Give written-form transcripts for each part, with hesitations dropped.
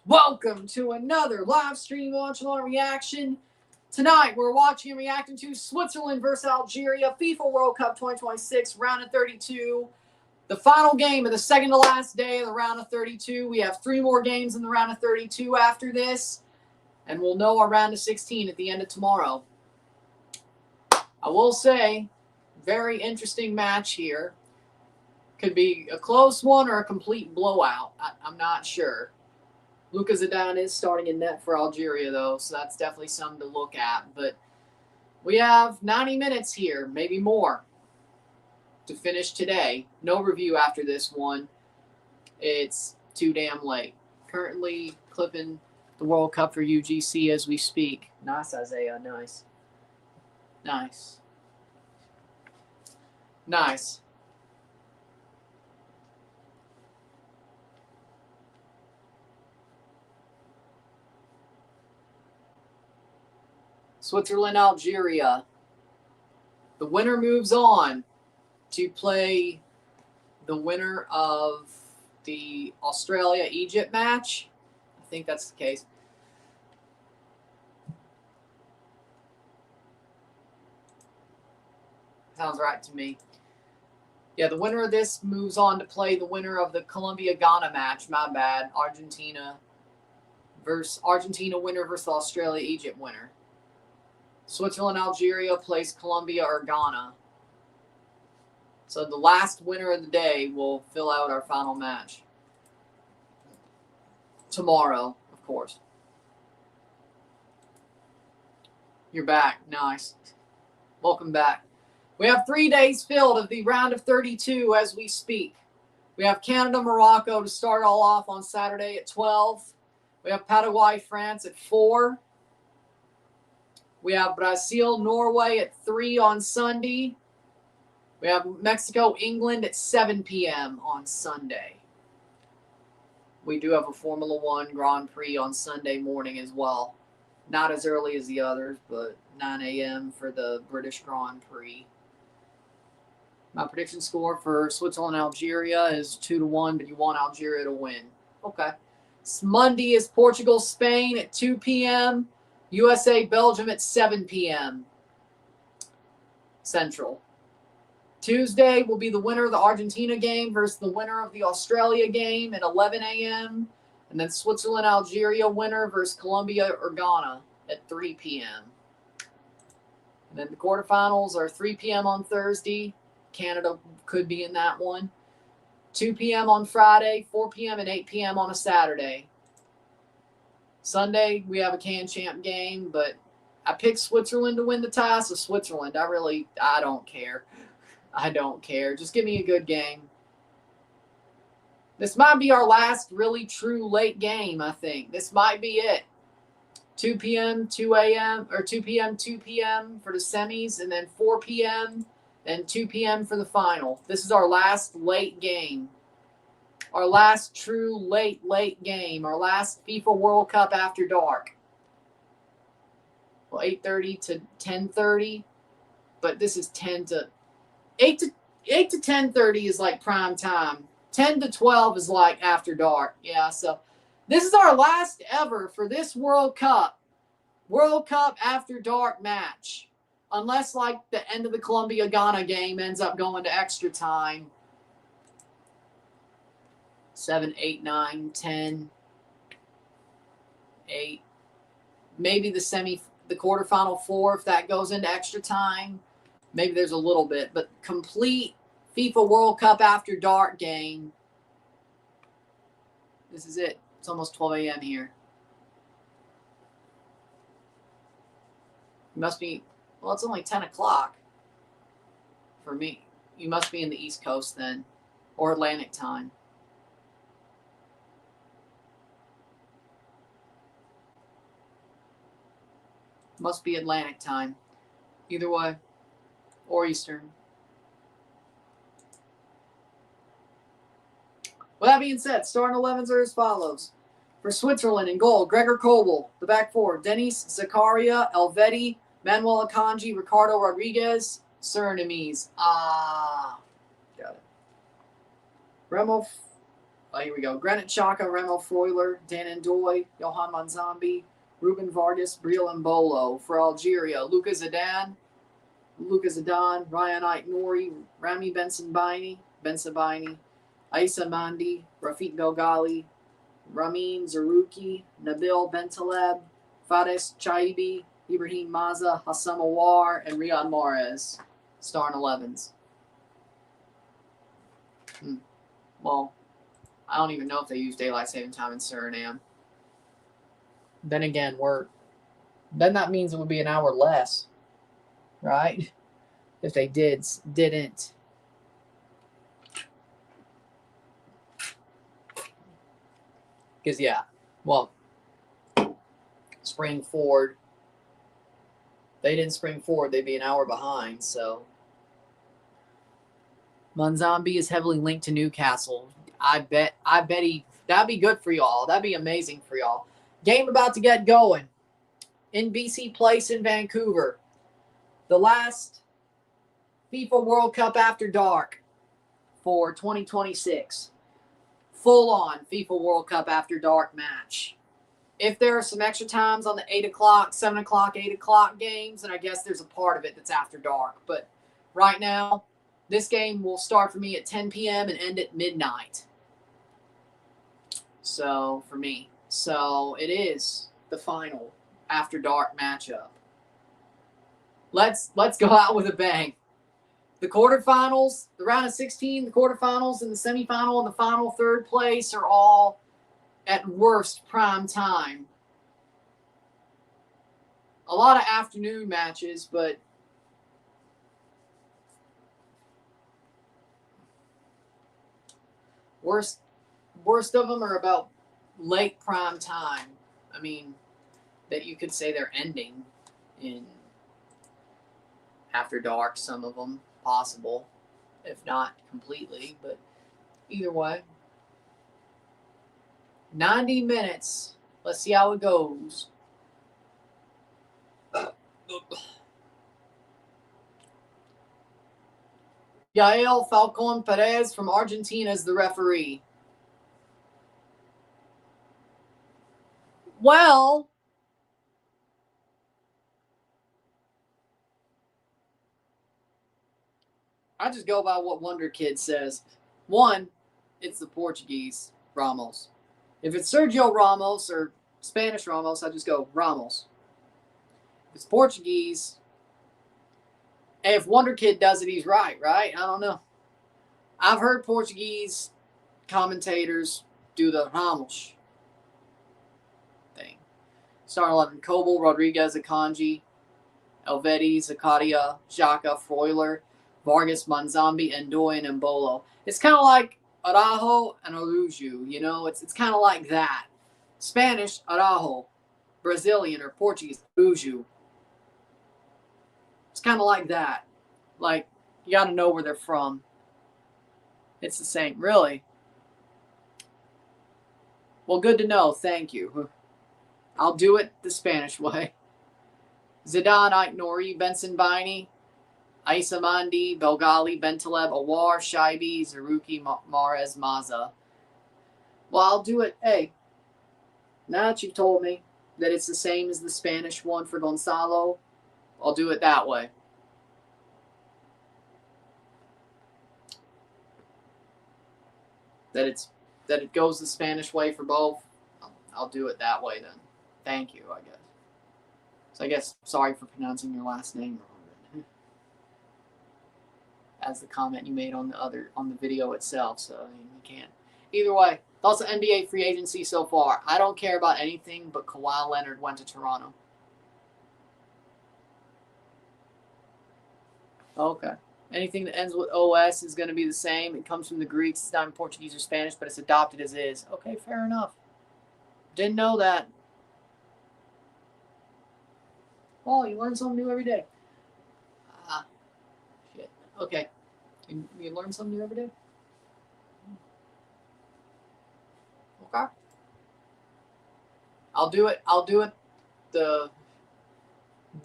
Welcome to another live stream Watchalong reaction. Tonight we're watching and reacting to Switzerland versus Algeria FIFA World Cup 2026 round of 32. The final game of the second to last day of the round of 32. We have 3 more games in the round of 32 after this, and we'll know our round of 16 at the end of tomorrow. I will say, very interesting match here. Could be a close one or a complete blowout. I'm not sure. Lucas Zidane is starting in net for Algeria, though, so that's definitely something to look at. But we have 90 minutes here, maybe more, to finish today. No review after this one. It's too damn late. Currently clipping the World Cup for UGC as we speak. Nice, Isaiah. Nice. Nice. Nice. Switzerland, Algeria. The winner moves on to play the winner of the Australia-Egypt match. I think that's the case. Sounds right to me. Yeah, the winner of this moves on to play the winner of the Colombia-Ghana match. My bad. Argentina winner versus Australia-Egypt winner. Switzerland, Algeria plays Colombia or Ghana. So the last winner of the day will fill out our final match. Tomorrow, of course. You're back. Nice. Welcome back. We have 3 days filled of the round of 32 as we speak. We have Canada, Morocco to start all off on Saturday at 12. We have Paraguay, France at 4. We have Brazil, Norway at 3 on Sunday. We have Mexico, England at 7 p.m. on Sunday. We do have a Formula One Grand Prix on Sunday morning as well. Not as early as the others, but 9 a.m. for the British Grand Prix. My prediction score for Switzerland and Algeria is 2-1, but you want Algeria to win. Okay. Monday is Portugal, Spain at 2 p.m. USA, Belgium at 7 p.m. Central. Tuesday will be the winner of the Argentina game versus the winner of the Australia game at 11 a.m. And then Switzerland, Algeria winner versus Colombia or Ghana at 3 p.m. And then the quarterfinals are 3 p.m. on Thursday. Canada could be in that one. 2 p.m. on Friday, 4 p.m. and 8 p.m. on a Saturday. Sunday, we have a CAN-Champ game, but I picked Switzerland to win the tie, so Switzerland. I don't care. I don't care. Just give me a good game. This might be our last really true late game, I think. This might be it. 2 p.m., 2 a.m., or 2 p.m., 2 p.m. for the semis, and then 4 p.m., and 2 p.m. for the final. This is our last late game. Our last true late game. Our last FIFA World Cup after dark. Well, 8:30 to 10:30. But this is 8 to 10:30 is like prime time. 10 to 12 is like after dark. Yeah, so this is our last ever for this World Cup. World Cup after dark match. Unless like the end of the Colombia-Ghana game ends up going to extra time. 7, 8, 9, 10, 8. Maybe the quarterfinal 4 if that goes into extra time. Maybe there's a little bit. But complete FIFA World Cup after dark game. This is it. It's almost 12 a.m. here. You must be, well, it's only 10 o'clock for me. You must be in the East Coast then, or Atlantic time. Must be Atlantic time. Either way. Or Eastern. With that being said, starting 11s are as follows. For Switzerland in goal, Gregor Kobel. The back four, Denis Zakaria, Elvedi, Manuel Akanji, Ricardo Rodriguez, Surinamese. Got it. Remo Oh, here we go. Granit Xhaka, Remo Freuler, Dan Ndoye, Johan Manzambi, Ruben Vargas, Briel Mbolo. For Algeria, Luka Zidane, Ryan Ait-Nouri, Rami Bensebaini, Aissa Mandi, Rafiq Belgali, Ramin Zarouki, Nabil Bentaleb, Fades Chaibi, Ibrahim Maza, Hassam Awar, and Riyad Mahrez. Starting 11s. Well, I don't even know if they use daylight saving time in Suriname. Then again, then that means it would be an hour less, right? If they didn't. Because, yeah, well, spring forward. They didn't spring forward, they'd be an hour behind, so. Manzambi is heavily linked to Newcastle. I bet that'd be good for y'all. That'd be amazing for y'all. Game about to get going. In BC Place in Vancouver. The last FIFA World Cup After Dark for 2026. Full-on FIFA World Cup After Dark match. If there are some extra times on the 8 o'clock, 7 o'clock, 8 o'clock games, then I guess there's a part of it that's after dark. But right now, this game will start for me at 10 p.m. and end at midnight. So, for me. So, it is the final After Dark matchup. Let's go out with a bang. The quarterfinals, the round of 16, the quarterfinals, and the semifinal and the final third place are all at worst prime time. A lot of afternoon matches, but worst of them are about late prime time. I mean, that you could say they're ending in after dark, some of them possible, if not completely, but either way. 90 minutes. Let's see how it goes. Yael Falcon Perez from Argentina is the referee. Well, I just go by what Wonder Kid says. One, it's the Portuguese Ramos. If it's Sergio Ramos or Spanish Ramos, I just go Ramos. If it's Portuguese, and if Wonder Kid does it, he's right? I don't know. I've heard Portuguese commentators do the Ramos thing. Star 11, Kobel, Rodriguez, Akanji, Elvedi, Zakaria, Xhaka, Freuler, Vargas, Manzambi, Ndoye, and Mbolo. It's kind of like Araujo and Araujo, you know? It's kind of like that. Spanish, Araujo. Brazilian or Portuguese, Araujo. It's kind of like that. Like, you got to know where they're from. It's the same. Really? Well, good to know. Thank you. I'll do it the Spanish way. Zidane, Ait-Nouri, Bensebaini, Aissa Mandi, Belgali, Bentaleb, Awar, Shaibi, Zarouki, Mahrez, Maza. Well, I'll do it. Hey, now that you've told me that it's the same as the Spanish one for Gonzalo, I'll do it that way. That it goes the Spanish way for both. I'll do it that way then. Thank you, I guess. So I guess sorry for pronouncing your last name wrong. As the comment you made on the video itself, so I mean, you can't. Either way, also NBA free agency so far. I don't care about anything but Kawhi Leonard went to Toronto. Okay. Anything that ends with OS is going to be the same. It comes from the Greeks. It's not in Portuguese or Spanish, but it's adopted as is. Okay, fair enough. Didn't know that. Well, you learn something new every day. Shit. Okay. You learn something new every day? Okay. I'll do it the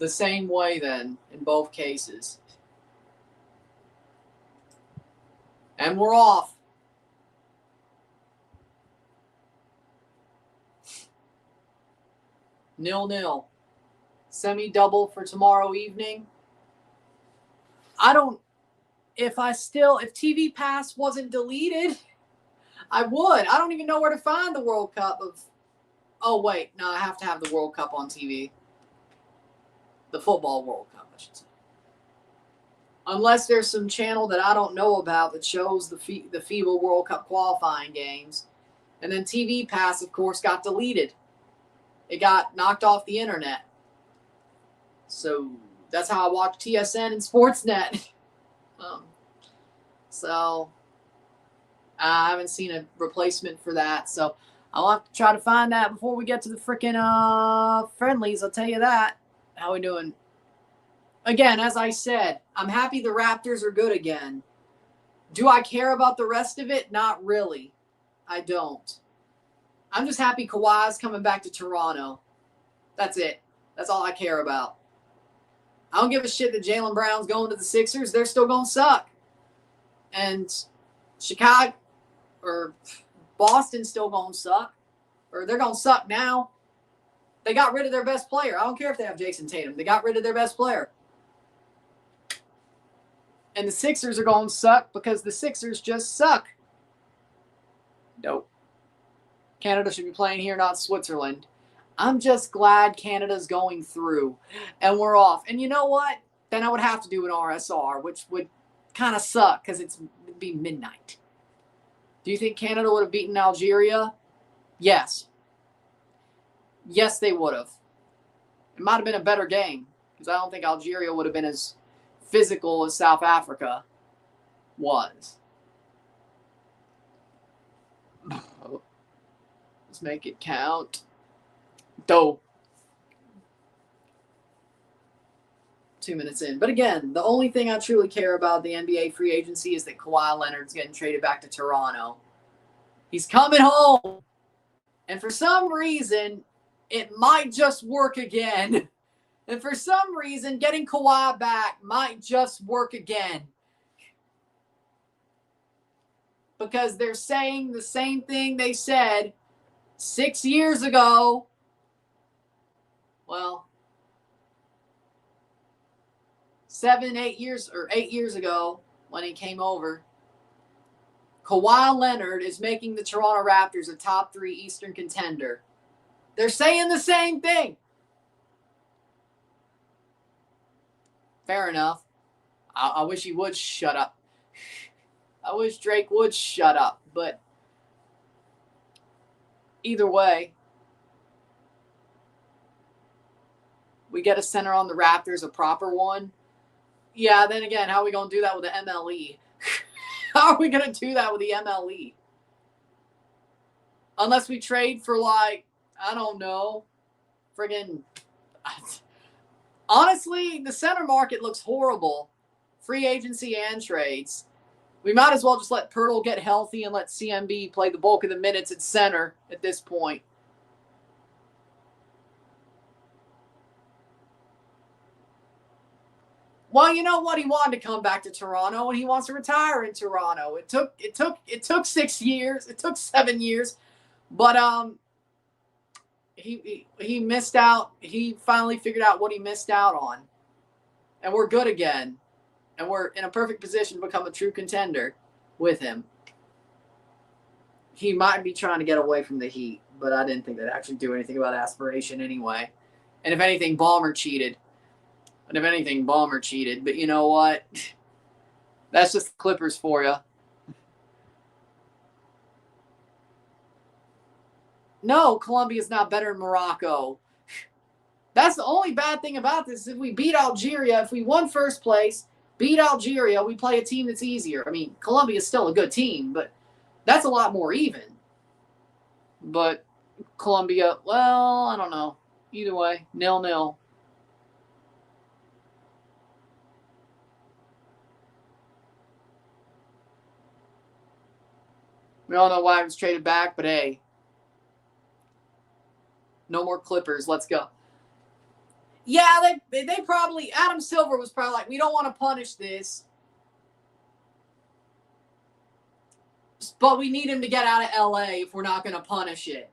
same way then in both cases. And we're off. 0-0. Semi-double for tomorrow evening. I don't, if TV Pass wasn't deleted, I would. I don't even know where to find the World Cup oh wait, no, I have to have the World Cup on TV. The Football World Cup, I should say. Unless there's some channel that I don't know about that shows the FIFA World Cup qualifying games. And then TV Pass, of course, got deleted. It got knocked off the internet. So that's how I watch TSN and Sportsnet. So I haven't seen a replacement for that. So I'll have to try to find that before we get to the freaking friendlies. I'll tell you that. How we doing? Again, as I said, I'm happy the Raptors are good again. Do I care about the rest of it? Not really. I don't. I'm just happy Kawhi's coming back to Toronto. That's it. That's all I care about. I don't give a shit that Jaylen Brown's going to the Sixers. They're still going to suck. And Chicago or Boston's still going to suck. Or they're going to suck now. They got rid of their best player. I don't care if they have Jason Tatum. They got rid of their best player. And the Sixers are going to suck because the Sixers just suck. Nope. Canada should be playing here, not Switzerland. I'm just glad Canada's going through and we're off. And you know what? Then I would have to do an RSR, which would kind of suck because it'd be midnight. Do you think Canada would have beaten Algeria? Yes. Yes, they would have. It might have been a better game because I don't think Algeria would have been as physical as South Africa was. Let's make it count. Dope. 2 minutes in. But again, the only thing I truly care about the NBA free agency is that Kawhi Leonard's getting traded back to Toronto. He's coming home. And for some reason, it might just work again. And for some reason, getting Kawhi back might just work again. Because they're saying the same thing they said 6 years ago. Well, 8 years ago when he came over. Kawhi Leonard is making the Toronto Raptors a top 3 Eastern contender. They're saying the same thing. Fair enough. I wish he would shut up. I wish Drake would shut up. But either way, we get a center on the Raptors, a proper one. Yeah, then again, how are we going to do that with the MLE? How are we going to do that with the MLE? Unless we trade for, like, I don't know, friggin'. Honestly, the center market looks horrible. Free agency and trades. We might as well just let Pirtle get healthy and let CMB play the bulk of the minutes at center at this point. Well, you know what? He wanted to come back to Toronto and he wants to retire in Toronto. It took 6 years. It took 7 years. But he missed out. He finally figured out what he missed out on. And we're good again. And we're in a perfect position to become a true contender with him. He might be trying to get away from the Heat, but I didn't think they'd actually do anything about aspiration anyway. And if anything, Ballmer cheated. But you know what? That's just the Clippers for you. No, Colombia's not better than Morocco. That's the only bad thing about this. If we beat Algeria, if we won first place, beat Algeria, we play a team that's easier. I mean, Colombia's still a good team, but that's a lot more even. But Colombia, well, I don't know. Either way, 0-0. We all know why it was traded back, but hey. No more Clippers. Let's go. Yeah, they probably, Adam Silver was probably like, we don't want to punish this. But we need him to get out of LA if we're not going to punish it.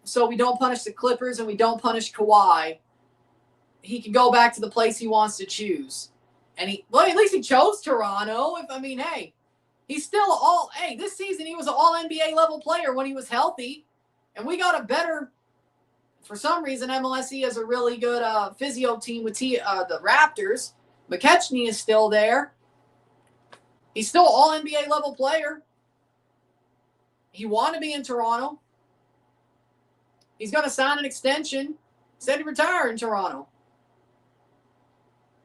so we don't punish the Clippers and we don't punish Kawhi, he can go back to the place he wants to choose. And at least he chose Toronto. Hey, he's still this season he was an all NBA level player when he was healthy. And we got a better, for some reason, MLSE has a really good physio team with the Raptors. McKechnie is still there. He's still all NBA level player. He wanted to be in Toronto. He's going to sign an extension. Said he'd retire in Toronto.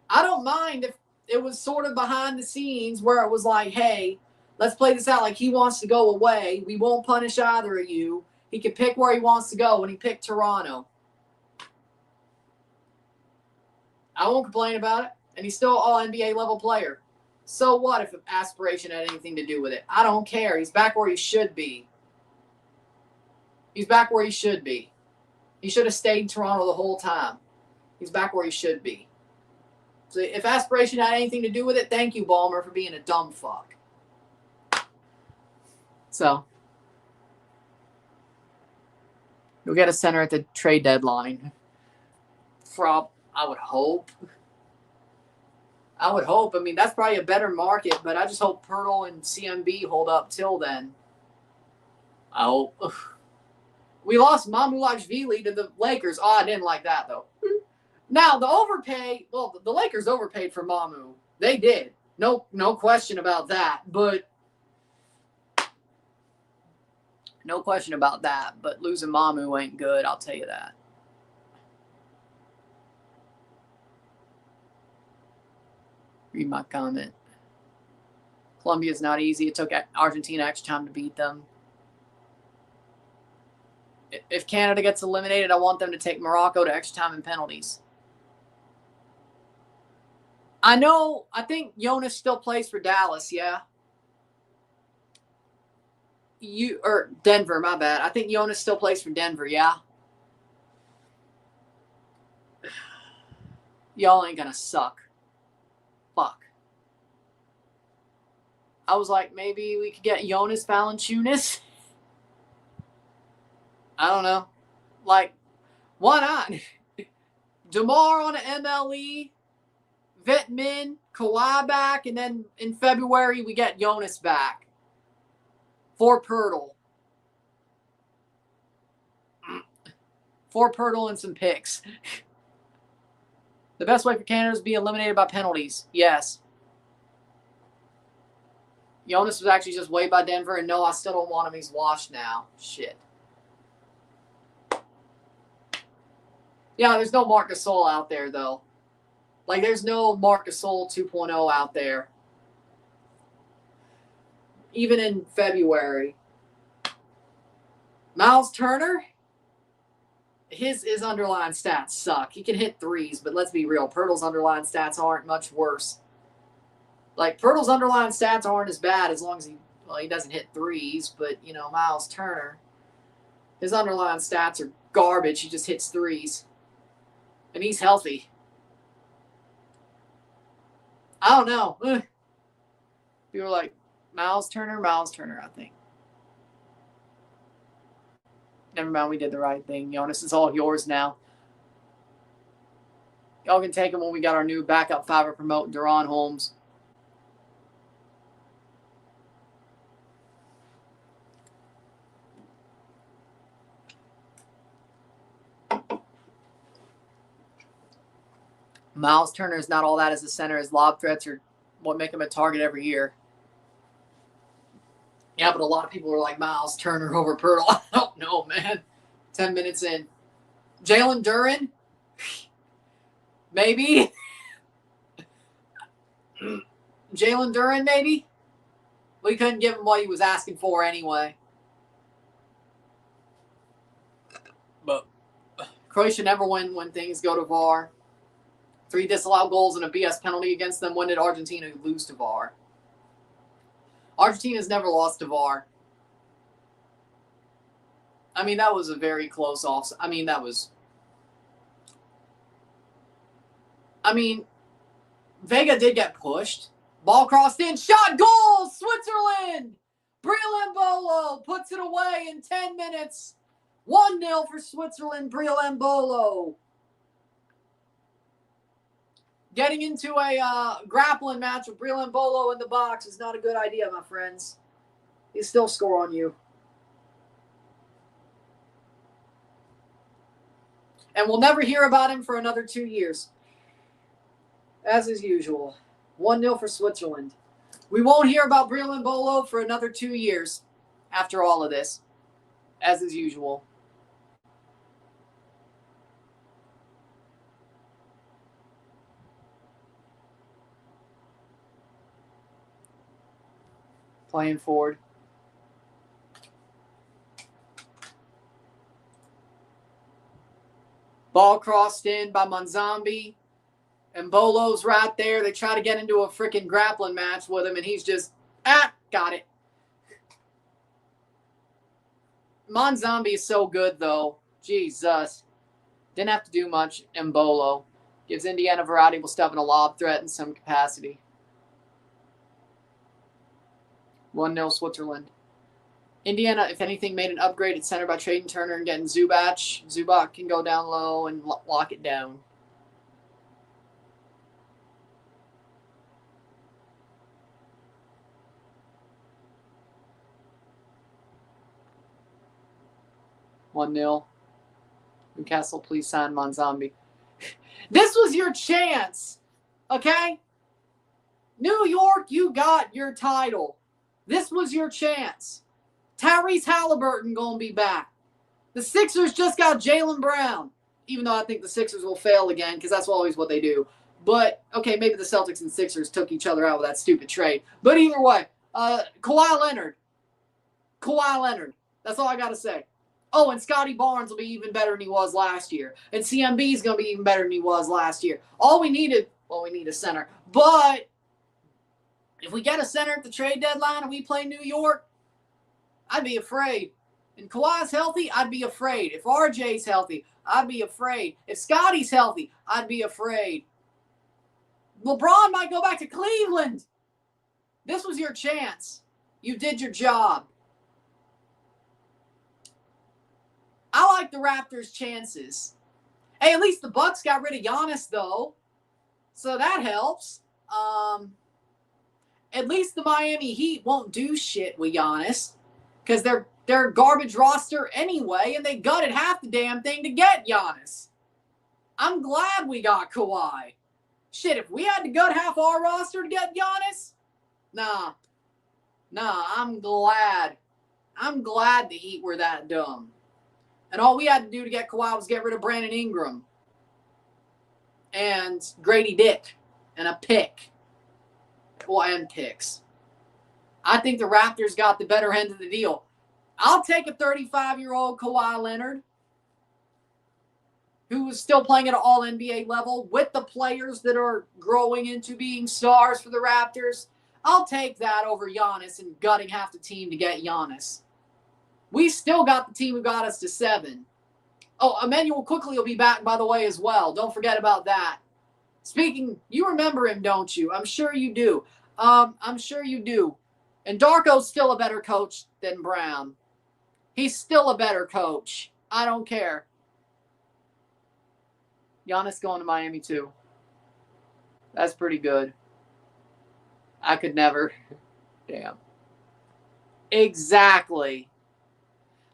I don't mind if it was sort of behind the scenes where it was like, hey, let's play this out like he wants to go away. We won't punish either of you. He can pick where he wants to go, and he picked Toronto. I won't complain about it. And he's still all NBA level player. So what if aspiration had anything to do with it? I don't care. He's back where he should be. He's back where he should be. He should have stayed in Toronto the whole time. He's back where he should be. So if aspiration had anything to do with it, thank you, Ballmer, for being a dumb fuck. So you'll get a center at the trade deadline. I would hope. That's probably a better market, but I just hope Pirtle and CMB hold up till then. I hope. We lost Mamulashvili to the Lakers. Oh, I didn't like that, though. Now, the overpay, the Lakers overpaid for Mamu. They did. No question about that. But no question about that. But losing Mamu ain't good, I'll tell you that. Read my comment. Colombia's not easy. It took Argentina extra time to beat them. If Canada gets eliminated, I want them to take Morocco to extra time and penalties. I think Jonas still plays for Dallas, yeah. Denver, my bad. I think Jonas still plays for Denver, yeah. Y'all ain't gonna suck. Fuck. I was like, maybe we could get Jonas Valanciunas. I don't know. Like, why not? DeMar on an MLE, Vitamin, Kawhi back, and then in February we get Jonas back for Pirtle. For Pirtle and some picks. The best way for Canada is to be eliminated by penalties. Yes. Jonas was actually just waived by Denver, and no, I still don't want him. He's washed now. Shit. Yeah, there's no Marc Gasol out there, though. Like, there's no Marc Gasol 2.0 out there. Even in February. Miles Turner, his underlying stats suck. He can hit threes, but let's be real. Pirtle's underlying stats aren't much worse. Like, Pirtle's underlying stats aren't as bad as long as he doesn't hit threes, but, Miles Turner, his underlying stats are garbage. He just hits threes. And he's healthy. I don't know. People are like, Miles Turner, I think. Never mind, we did the right thing. Jonas is all yours now. Y'all can take him when we got our new backup fiver promote, Deron Holmes. Miles Turner is not all that as a center. His lob threats are what make him a target every year. Yeah, but a lot of people are like, Miles Turner over Pirtle. I don't know, man. 10 minutes in. Jalen Duren? Maybe. Jalen Duren, maybe? We couldn't give him what he was asking for anyway. But Croatia never win when things go to VAR. 3 disallowed goals and a BS penalty against them. When did Argentina lose to VAR? Argentina's never lost to VAR. That was a very close off. Vega did get pushed. Ball crossed in. Shot, goal! Switzerland! Breel Embolo puts it away in 10 minutes. 1-0 for Switzerland, Breel-Embolo. Getting into a grappling match with Breel-Embolo in the box is not a good idea, my friends. He'll still score on you. And we'll never hear about him for another 2 years. As is usual. 1-0 for Switzerland. We won't hear about Breel-Embolo for another 2 years after all of this. As is usual. Playing forward. Ball crossed in by Monzambi. And Bolo's right there. They try to get into a freaking grappling match with him, and he's just, got it. Monzambi is so good, though. Jesus. Didn't have to do much. Embolo gives Indiana valuable stuff in a lob threat in some capacity. 1-0 Switzerland. Indiana, if anything, made an upgrade at center by trading Turner and getting Zubac. Zubac can go down low and lock it down. $1-0. Newcastle, please sign Monzambi. This was your chance, okay? New York, you got your title. This was your chance. Tyrese Halliburton going to be back. The Sixers just got Jaylen Brown, even though I think the Sixers will fail again because that's always what they do. But, okay, maybe the Celtics and Sixers took each other out with that stupid trade. But either way, Kawhi Leonard. That's all I got to say. Oh, and Scotty Barnes will be even better than he was last year. And CMB is going to be even better than he was last year. We need a center. But if we get a center at the trade deadline and we play New York, I'd be afraid. And Kawhi's healthy, I'd be afraid. If RJ's healthy, I'd be afraid. If Scotty's healthy, I'd be afraid. LeBron might go back to Cleveland. This was your chance. You did your job. I like the Raptors' chances. Hey, at least the Bucks got rid of Giannis, though. So that helps. At least the Miami Heat won't do shit with Giannis. Because they're a garbage roster anyway, and they gutted half the damn thing to get Giannis. I'm glad we got Kawhi. Shit, if we had to gut half our roster to get Giannis, nah, I'm glad. I'm glad the Heat were that dumb. And all we had to do to get Kawhi was get rid of Brandon Ingram and Grady Dick and a pick. Well, and picks. I think the Raptors got the better end of the deal. I'll take a 35-year-old Kawhi Leonard who is still playing at an all-NBA level with the players that are growing into being stars for the Raptors. I'll take that over Giannis and gutting half the team to get Giannis. We still got the team who got us to 7. Oh, Emmanuel quickly will be back, by the way, as well. Don't forget about that. Speaking, you remember him, don't you? I'm sure you do. I'm sure you do. And Darko's still a better coach than Brown. He's still a better coach. I don't care. Giannis going to Miami too. That's pretty good. I could never. Damn. Exactly.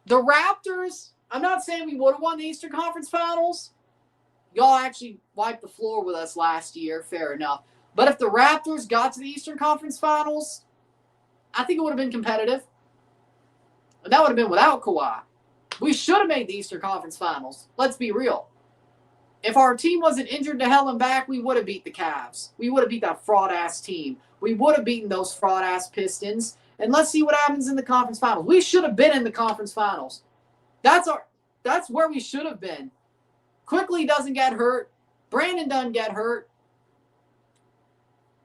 The Raptors, I'm not saying we would have won the Eastern Conference Finals. Y'all actually wiped the floor with us last year. Fair enough. But if the Raptors got to the Eastern Conference Finals, I think it would have been competitive. And that would have been without Kawhi. We should have made the Eastern Conference Finals. Let's be real. If our team wasn't injured to hell and back, we would have beat the Cavs. We would have beat that fraud-ass team. We would have beaten those fraud-ass Pistons. And let's see what happens in the conference finals. We should have been in the conference finals. That's where we should have been. Quickly doesn't get hurt. Brandon doesn't get hurt.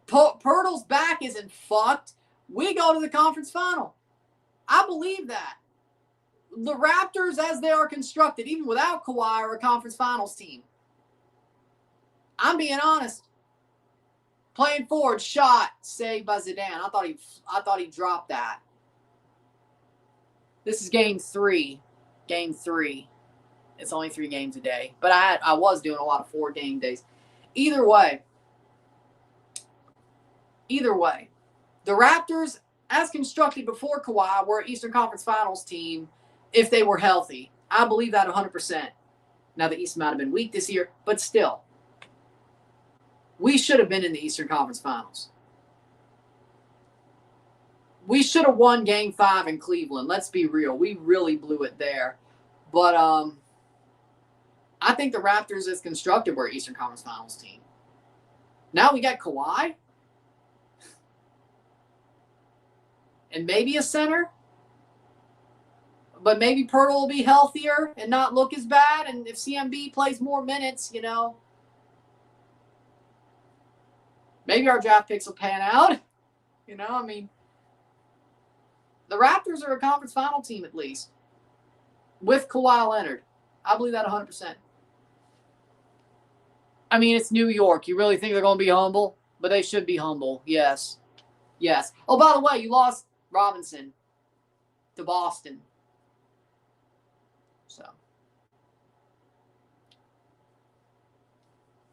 Pirtle's back isn't fucked. We go to the conference final. I believe that. The Raptors, as they are constructed, even without Kawhi, are a conference finals team. I'm being honest. Playing forward, shot, saved by Zidane. I thought he dropped that. This is game 3. Game 3. It's only 3 games a day. But I was doing a lot of 4 game days. Either way, the Raptors, as constructed before Kawhi, were an Eastern Conference Finals team if they were healthy. I believe that 100%. Now, the East might have been weak this year, but still. We should have been in the Eastern Conference Finals. We should have won Game 5 in Cleveland. Let's be real. We really blew it there. But I think the Raptors, as constructed, were an Eastern Conference Finals team. Now we got Kawhi. And maybe a center. But maybe Pirtle will be healthier and not look as bad. And if CMB plays more minutes, you know, maybe our draft picks will pan out. You know, I mean, the Raptors are a conference final team at least. With Kawhi Leonard. I believe that 100%. I mean, it's New York. You really think they're going to be humble? But they should be humble. Yes. Yes. Oh, by the way, you lost Robinson to Boston. So,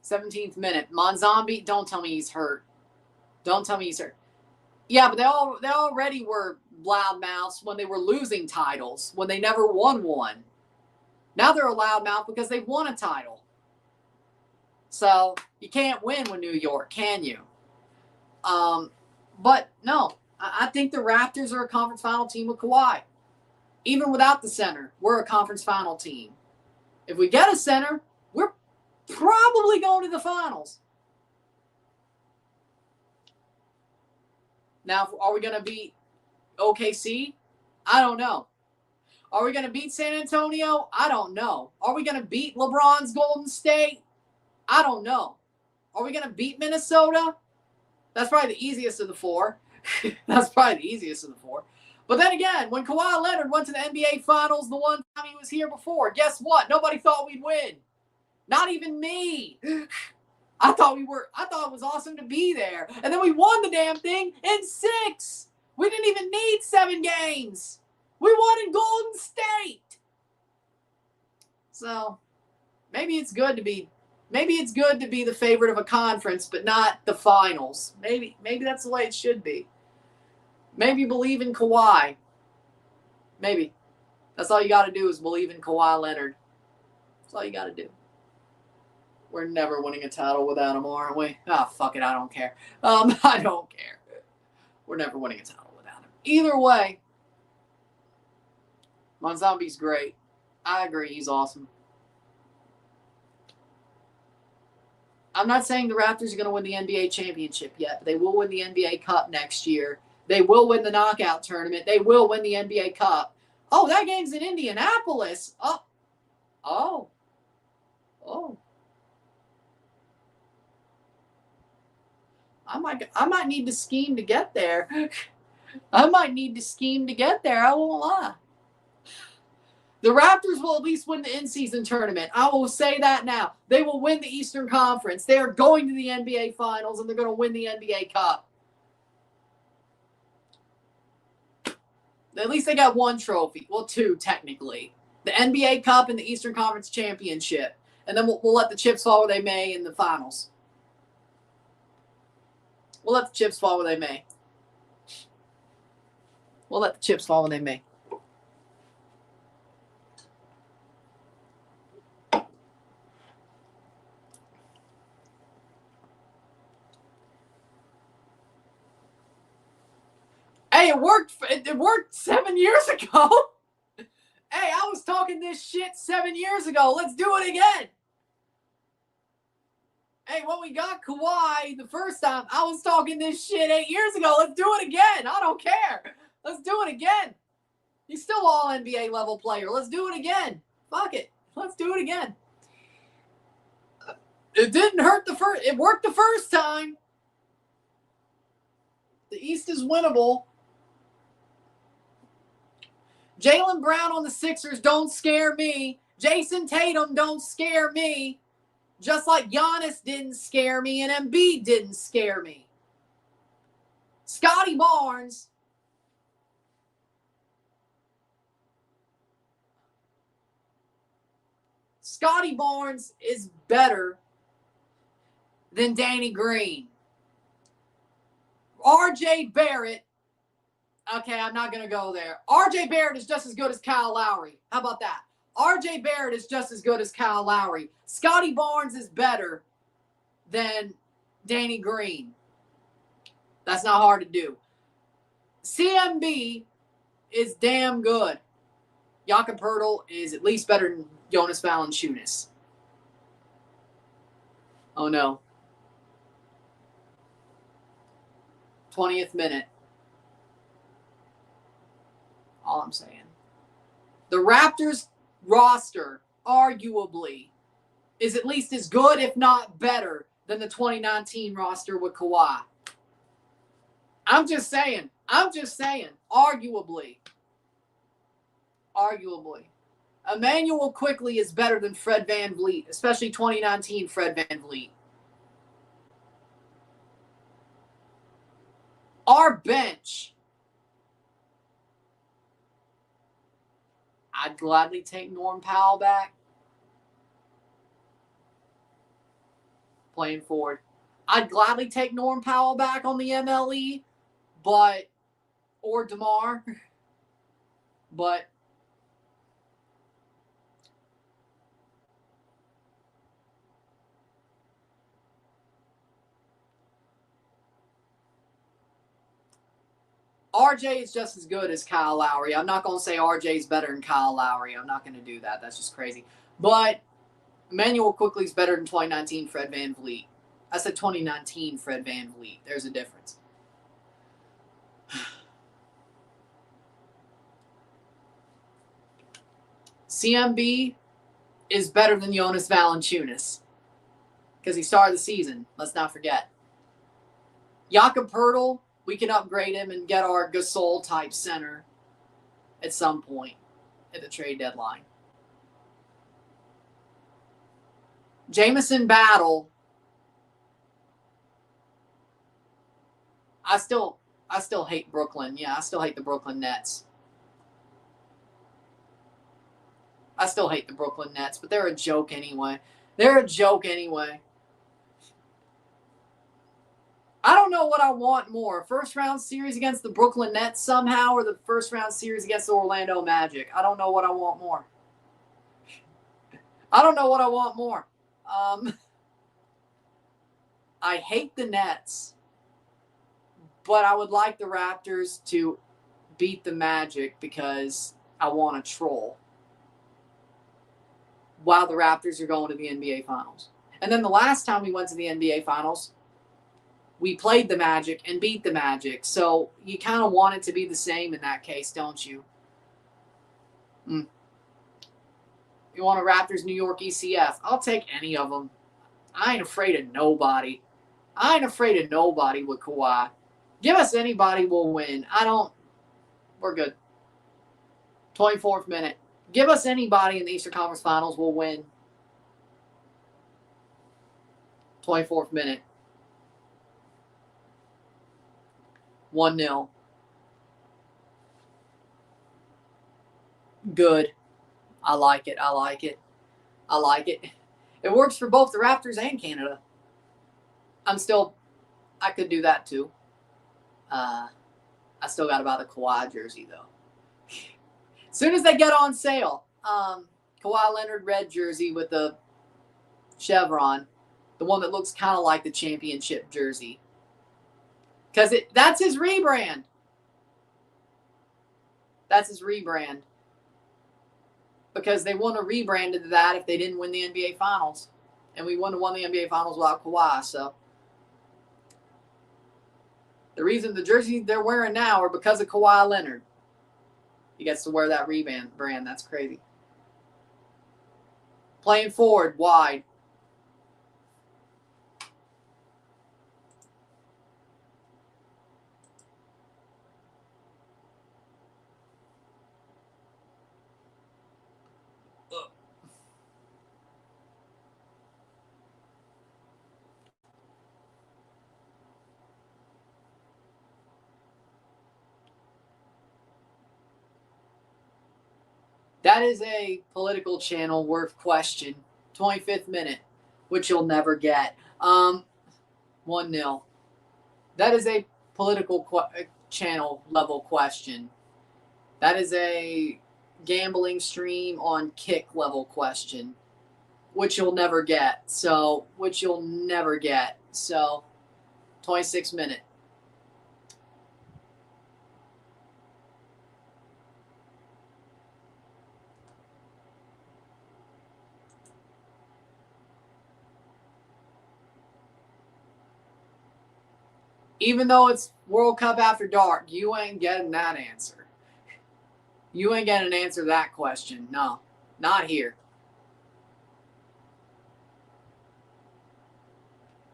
17th minute. Monzombi, don't tell me he's hurt. Don't tell me he's hurt. Yeah, but they already were loudmouths when they were losing titles, when they never won one. Now they're a loudmouth because they won a title. So, you can't win with New York, can you? But, no. I think the Raptors are a conference final team with Kawhi. Even without the center, we're a conference final team. If we get a center, we're probably going to the finals. Now, are we going to beat OKC? I don't know. Are we going to beat San Antonio? I don't know. Are we going to beat LeBron's Golden State? I don't know. Are we going to beat Minnesota? That's probably the easiest of the 4. That's probably the easiest of the 4. But then again, when Kawhi Leonard went to the NBA Finals the one time he was here before, guess what? Nobody thought we'd win. Not even me. I thought it was awesome to be there. And then we won the damn thing in 6. We didn't even need 7 games. We won in Golden State. So maybe it's good to be the favorite of a conference, but not the finals. Maybe that's the way it should be. Maybe believe in Kawhi. Maybe. That's all you got to do is believe in Kawhi Leonard. That's all you got to do. We're never winning a title without him, aren't we? Ah, fuck it. I don't care. I don't care. We're never winning a title without him. Either way, Monzombi's great. I agree. He's awesome. I'm not saying the Raptors are going to win the NBA championship yet, but they will win the NBA Cup next year. They will win the knockout tournament. They will win the NBA Cup. Oh, that game's in Indianapolis. Oh. I might need to scheme to get there. I won't lie. The Raptors will at least win the in-season tournament. I will say that now. They will win the Eastern Conference. They are going to the NBA Finals, and they're going to win the NBA Cup. At least they got 1 trophy. Well, 2, technically. The NBA Cup and the Eastern Conference Championship. And then we'll let the chips fall where they may in the finals. We'll let the chips fall where they may. Hey, it worked. It worked 7 years ago. Hey, I was talking this shit 7 years ago. Let's do it again. Hey, when we got Kawhi the first time, I was talking this shit 8 years ago. Let's do it again. I don't care. Let's do it again. He's still all NBA level player. Let's do it again. Fuck it. Let's do it again. It didn't hurt it worked the first time. The East is winnable. Jaylen Brown on the Sixers don't scare me. Jason Tatum don't scare me. Just like Giannis didn't scare me and Embiid didn't scare me. Scotty Barnes. Scotty Barnes is better than Danny Green. RJ Barrett. Okay, I'm not going to go there. RJ Barrett is just as good as Kyle Lowry. How about that? RJ Barrett is just as good as Kyle Lowry. Scotty Barnes is better than Danny Green. That's not hard to do. CMB is damn good. Jakob Poeltl is at least better than Jonas Valanciunas. Oh no. 20th minute. All I'm saying. The Raptors roster, arguably, is at least as good, if not better, than the 2019 roster with Kawhi. I'm just saying. Arguably. Emmanuel Quickley is better than Fred VanVleet, especially 2019 Fred VanVleet. Our bench. I'd gladly take Norm Powell back. Playing forward. I'd gladly take Norm Powell back on the MLE, or DeMar. But RJ is just as good as Kyle Lowry. I'm not going to say RJ is better than Kyle Lowry. I'm not going to do that. That's just crazy. But Emmanuel Quickley is better than 2019 Fred VanVleet. I said 2019 Fred VanVleet. There's a difference. CMB is better than Jonas Valanciunas because he started the season. Let's not forget. Jakob Poeltl, we can upgrade him and get our Gasol-type center at some point at the trade deadline. Jamison Battle, I still hate Brooklyn. Yeah, I still hate the Brooklyn Nets. I still hate the Brooklyn Nets, but they're a joke anyway. I don't know what I want more. First round series against the Brooklyn Nets somehow, or the first round series against the Orlando Magic. I don't know what I want more. I hate the Nets, but I would like the Raptors to beat the Magic because I want to troll while the Raptors are going to the NBA Finals. And then the last time we went to the NBA Finals, we played the Magic and beat the Magic. So you kind of want it to be the same in that case, don't you? You want a Raptors New York ECF? I'll take any of them. I ain't afraid of nobody. With Kawhi. Give us anybody, we'll win. We're good. 24th minute. Give us anybody in the Eastern Conference Finals, we'll win. 24th minute. 1-0. Good. I like it. It works for both the Raptors and Canada. I could do that too. I still got to buy the Kawhi jersey though. As soon as they get on sale, Kawhi Leonard red jersey with the chevron, the one that looks kind of like the championship jersey. Because that's his rebrand. Because they wouldn't have rebranded that if they didn't win the NBA Finals. And we wouldn't have won the NBA Finals without Kawhi. So the reason the jerseys they're wearing now are because of Kawhi Leonard. He gets to wear that rebrand brand. That's crazy. Playing forward, wide. That is a political channel worth question. 25th minute, which you'll never get. 1-0. That is a political channel level question. That is a gambling stream on kick level question, which you'll never get. So, 26th minute. Even though it's World Cup after dark, you ain't getting that answer. You ain't getting an answer to that question. No, not here.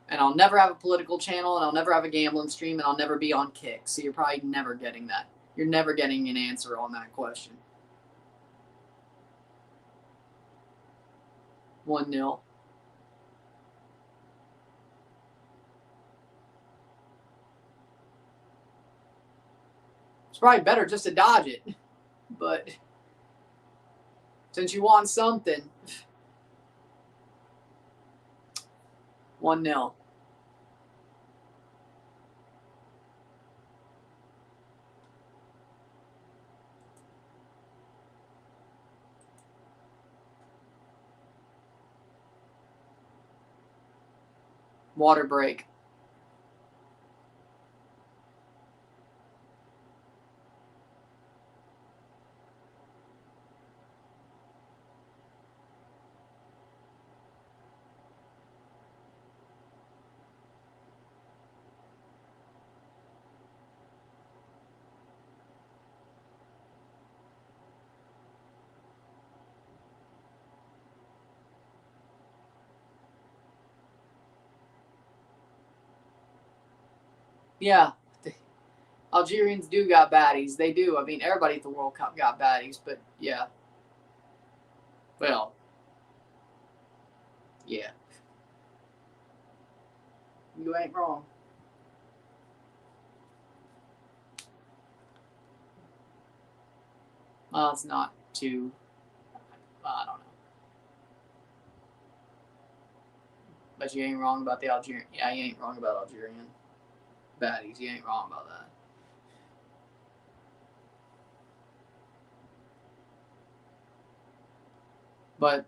And I'll never have a political channel, and I'll never have a gambling stream, and I'll never be on Kick. So you're probably never getting that. You're never getting an answer on that question. 1-0. It's probably better just to dodge it. But since you want something, 1-0. Water break. Yeah, Algerians do got baddies. They do. I mean, everybody at the World Cup got baddies, but yeah. Well, yeah. You ain't wrong. Well, it's not too. I don't know. But you ain't wrong about the Algerian. Yeah, you ain't wrong about Algerian baddies. You ain't wrong about that. But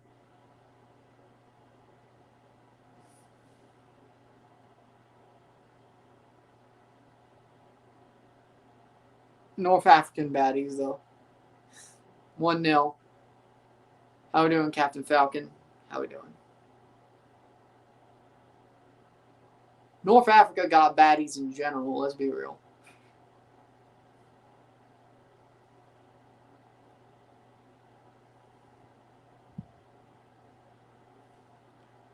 North African baddies, though. 1-0. How we doing, Captain Falcon? How we doing? North Africa got baddies in general. Let's be real.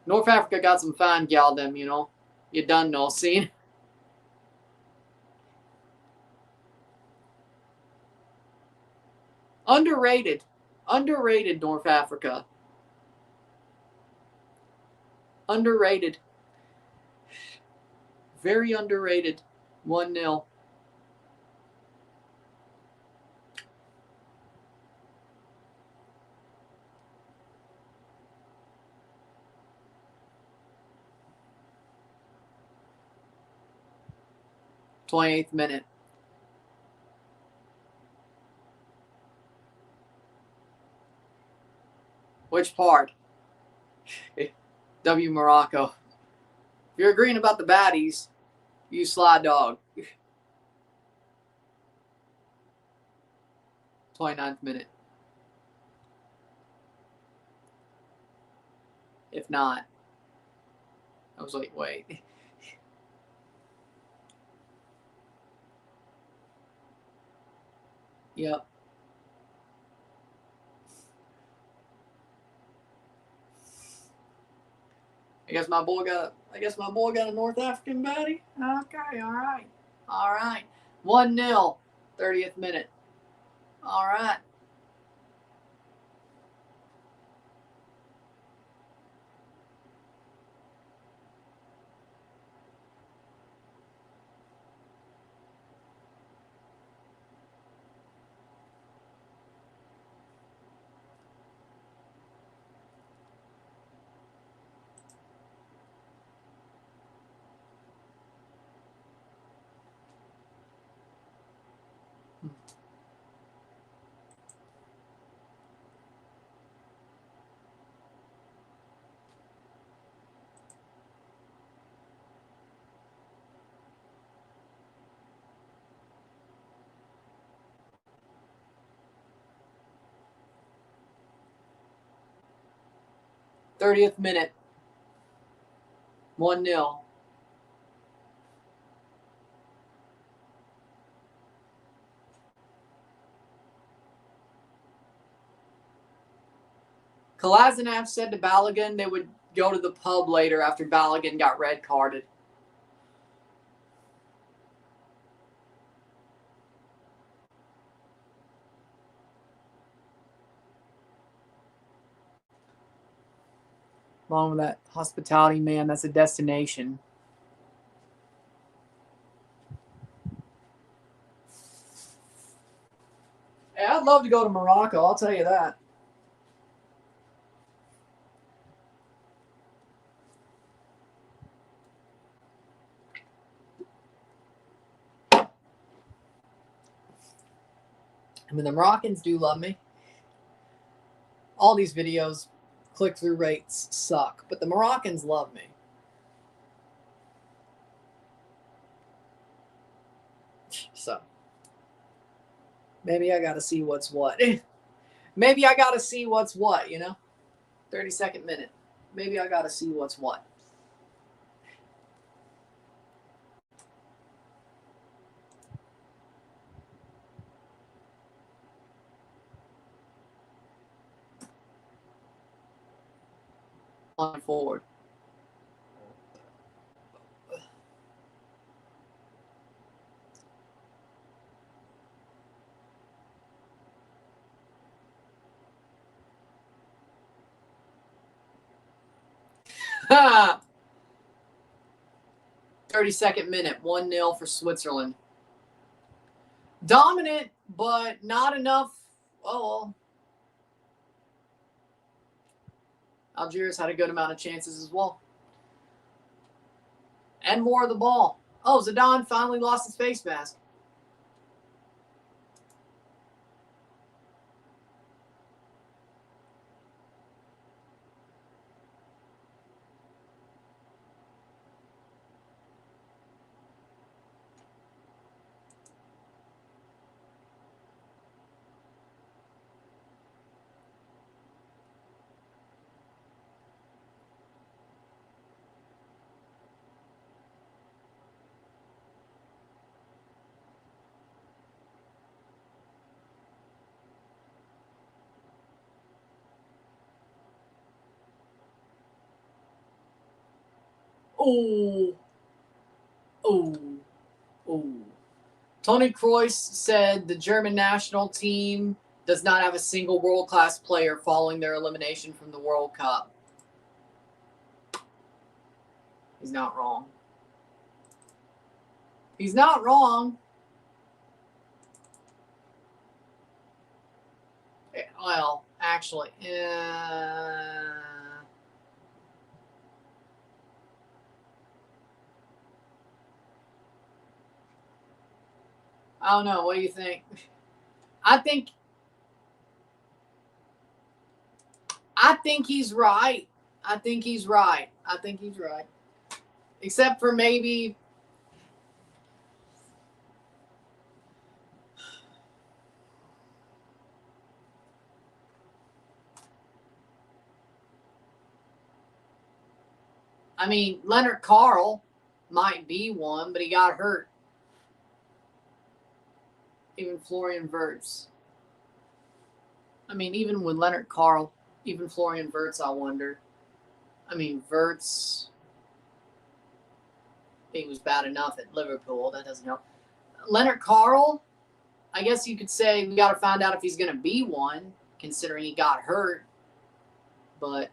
North Africa got some fine gal them, you know. You done know, seen. Underrated. Underrated, North Africa. Underrated. Very underrated. 1-0. th minute. Which part? W Morocco. If you're agreeing about the baddies, you sly dog. 29th minute. If not, I was like, wait. Yep. I guess my boy got a North African baddie. Okay, all right. 1-0, 30th minute. All right. 30th minute. 1-0. Kolasinac said to Balogun they would go to the pub later after Balogun got red carded. Along with that hospitality man, that's a destination. Yeah, I'd love to go to Morocco, I'll tell you that. I mean, the Moroccans do love me. All these videos, click-through rates suck, but the Moroccans love me. So, maybe I got to see what's what. Maybe I got to see what's what, you know? 32nd minute. Maybe I got to see what's what. On forward. Ha! 32nd minute, 1-0 for Switzerland. Dominant, but not enough. Oh, well. Algeria's had a good amount of chances as well. And more of the ball. Oh, Zidane finally lost his face mask. Oh. Oh. Oh. Toni Kroos said the German national team does not have a single world-class player following their elimination from the World Cup. He's not wrong. He's not wrong. Well, actually, I don't know. What do you think? I think he's right. I think he's right. Except for maybe Leonard Carl might be one, but he got hurt. Even Florian Wirtz. Even with Leonard Carl, even Florian Wirtz, I wonder. Wirtz, he was bad enough at Liverpool. That doesn't help. Leonard Carl, I guess you could say we got to find out if he's going to be one, considering he got hurt. But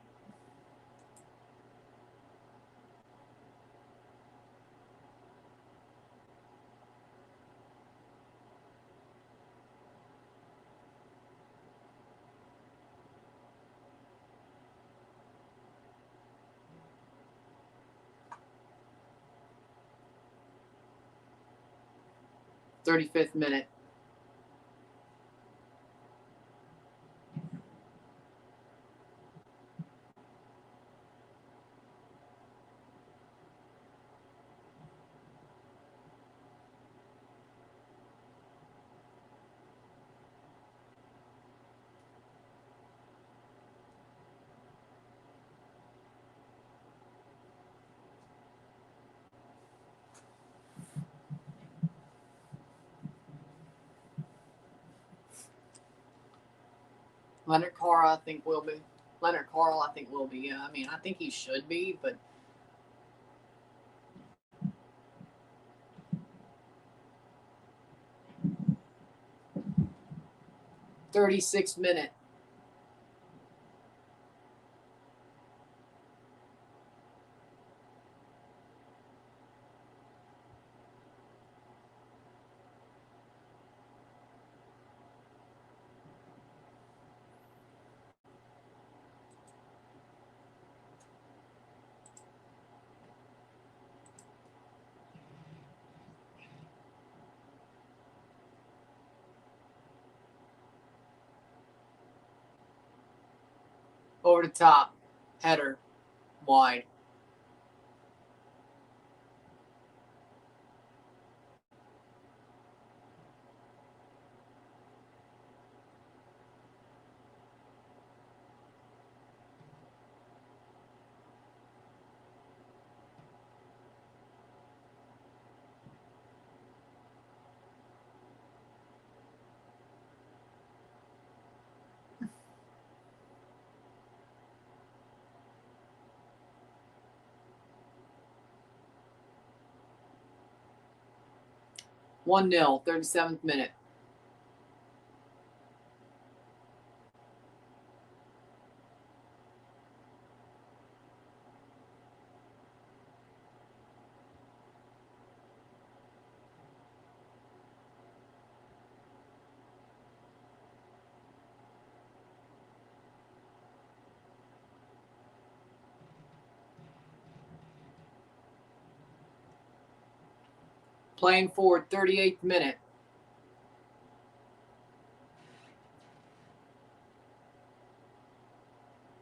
.35th minute. Leonard Carl, I think will be. Leonard Carl, I think will be. Yeah, I mean, I think he should be, but. 36 minute. Over the top, header, wide. One 0 37th minute. Playing forward, 38th minute.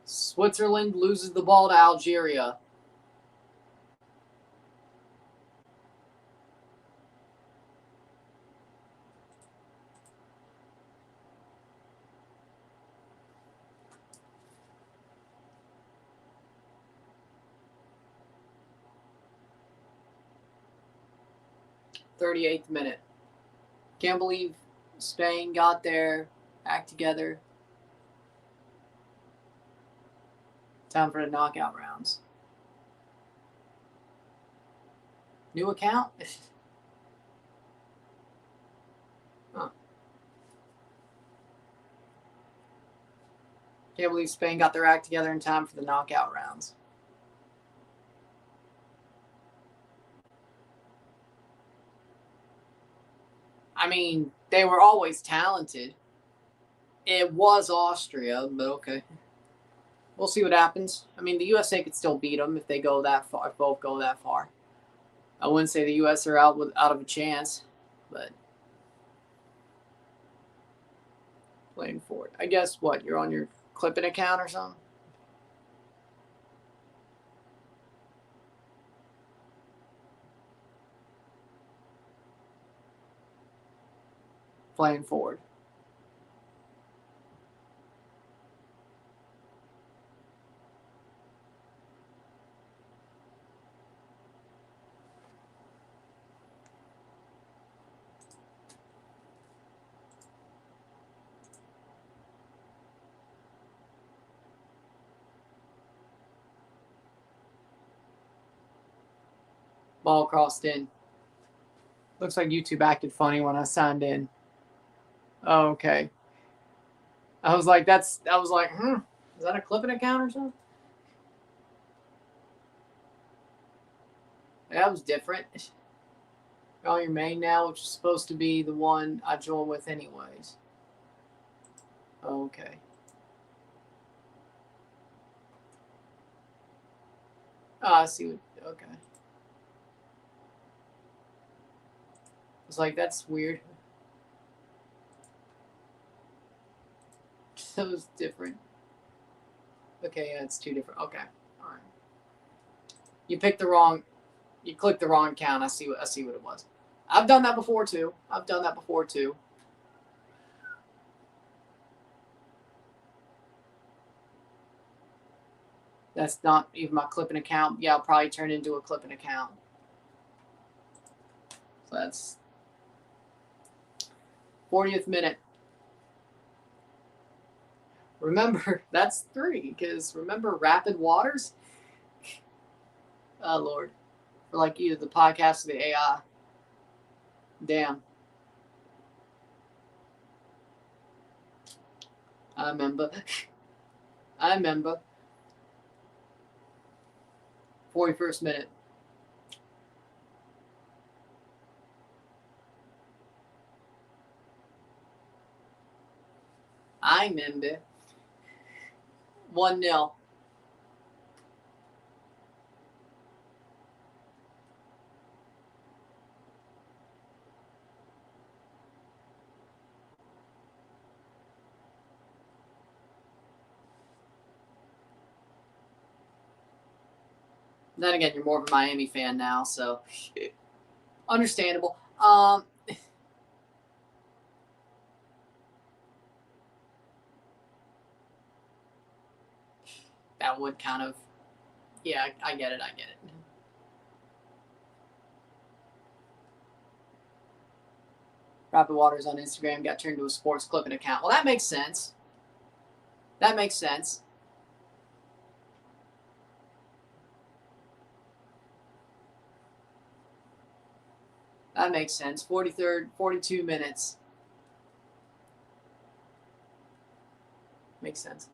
Switzerland loses the ball to Algeria. .38th minute. Can't believe Spain got their act together. Time for the knockout rounds. New account? Huh. Can't believe Spain got their act together in time for the knockout rounds. I mean, they were always talented. It was Austria, but okay. We'll see what happens. I mean, the USA could still beat them if they go that far. If both go that far, I wouldn't say the US are out of a chance, but playing forward. I guess what, you're on your clipping account or something. Playing forward. Ball crossed in. Looks like YouTube acted funny when I signed in. Oh, okay. I was like, is that a clipping account or something? That was different. You're on your main now, which is supposed to be the one I joined with anyways. Okay. Oh, I see what, okay. It's like, that's weird. That was different. Okay, yeah, it's two different. Okay, all right. You clicked the wrong count. I see what it was. I've done that before too. That's not even my clipping account. Yeah, I'll probably turn it into a clipping account. So that's 40th minute. Remember, that's 3, because remember Rapid Waters? Oh, Lord. Or like either the podcast or the AI. Damn. I remember. 41st minute. I remember. 1-0. Then again, you're more of a Miami fan now, so understandable. That would kind of, yeah, I get it. Rapid Waters on Instagram got turned to a sports clipping account. Well, that makes sense. That makes sense. That makes sense. 43rd, 42 minutes. Makes sense.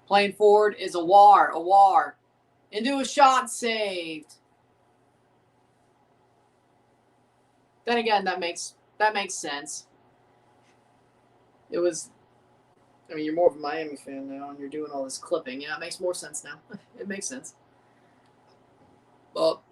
Playing forward is Awar. Into a shot saved. Then again, that makes sense. It was, I mean, you're more of a Miami fan now, and you're doing all this clipping. Yeah, it makes more sense now. It makes sense. Well,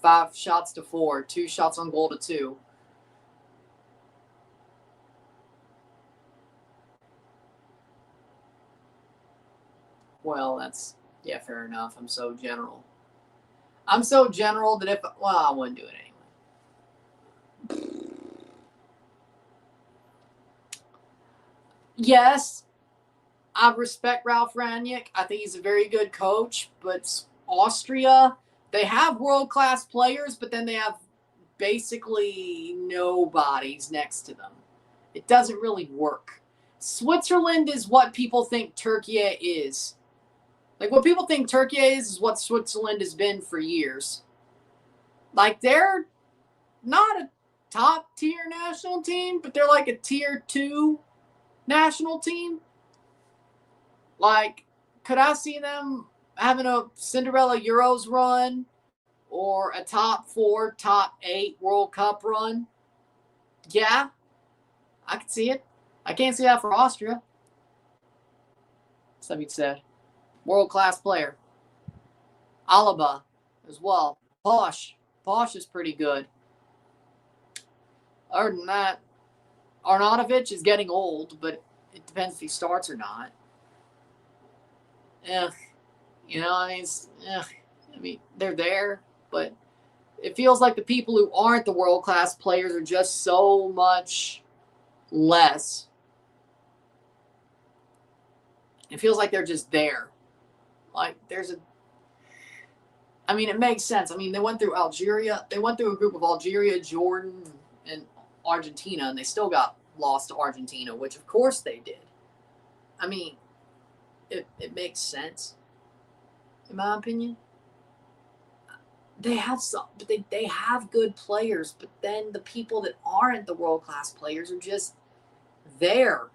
five shots to 4, 2 shots on goal to 2. Well, that's, yeah, fair enough. I'm so general that if, well, I wouldn't do it anyway. Yes, I respect Ralf Rangnick. I think he's a very good coach, but Austria, they have world-class players, but then they have basically nobodies next to them. It doesn't really work. Switzerland is what people think Turkey is. Like, what people think Turkey is what Switzerland has been for years. Like, they're not a top-tier national team, but they're like a tier 2 national team. Like, could I see them having a Cinderella Euros run or a top 4, top 8 World Cup run? Yeah, I could see it. I can't see that for Austria. Somebody said. World-class player. Alaba as well. Posh is pretty good. Other than that, Arnautovic is getting old, but it depends if he starts or not. You know, I mean, they're there, but it feels like the people who aren't the world-class players are just so much less. It feels like they're just there. Like, I mean, it makes sense. I mean, they went through Algeria. They went through a group of Algeria, Jordan, and Argentina, and they still got lost to Argentina, which of course they did. I mean, it makes sense, in my opinion. They have some, but they have good players, but then the people that aren't the world-class players are just there.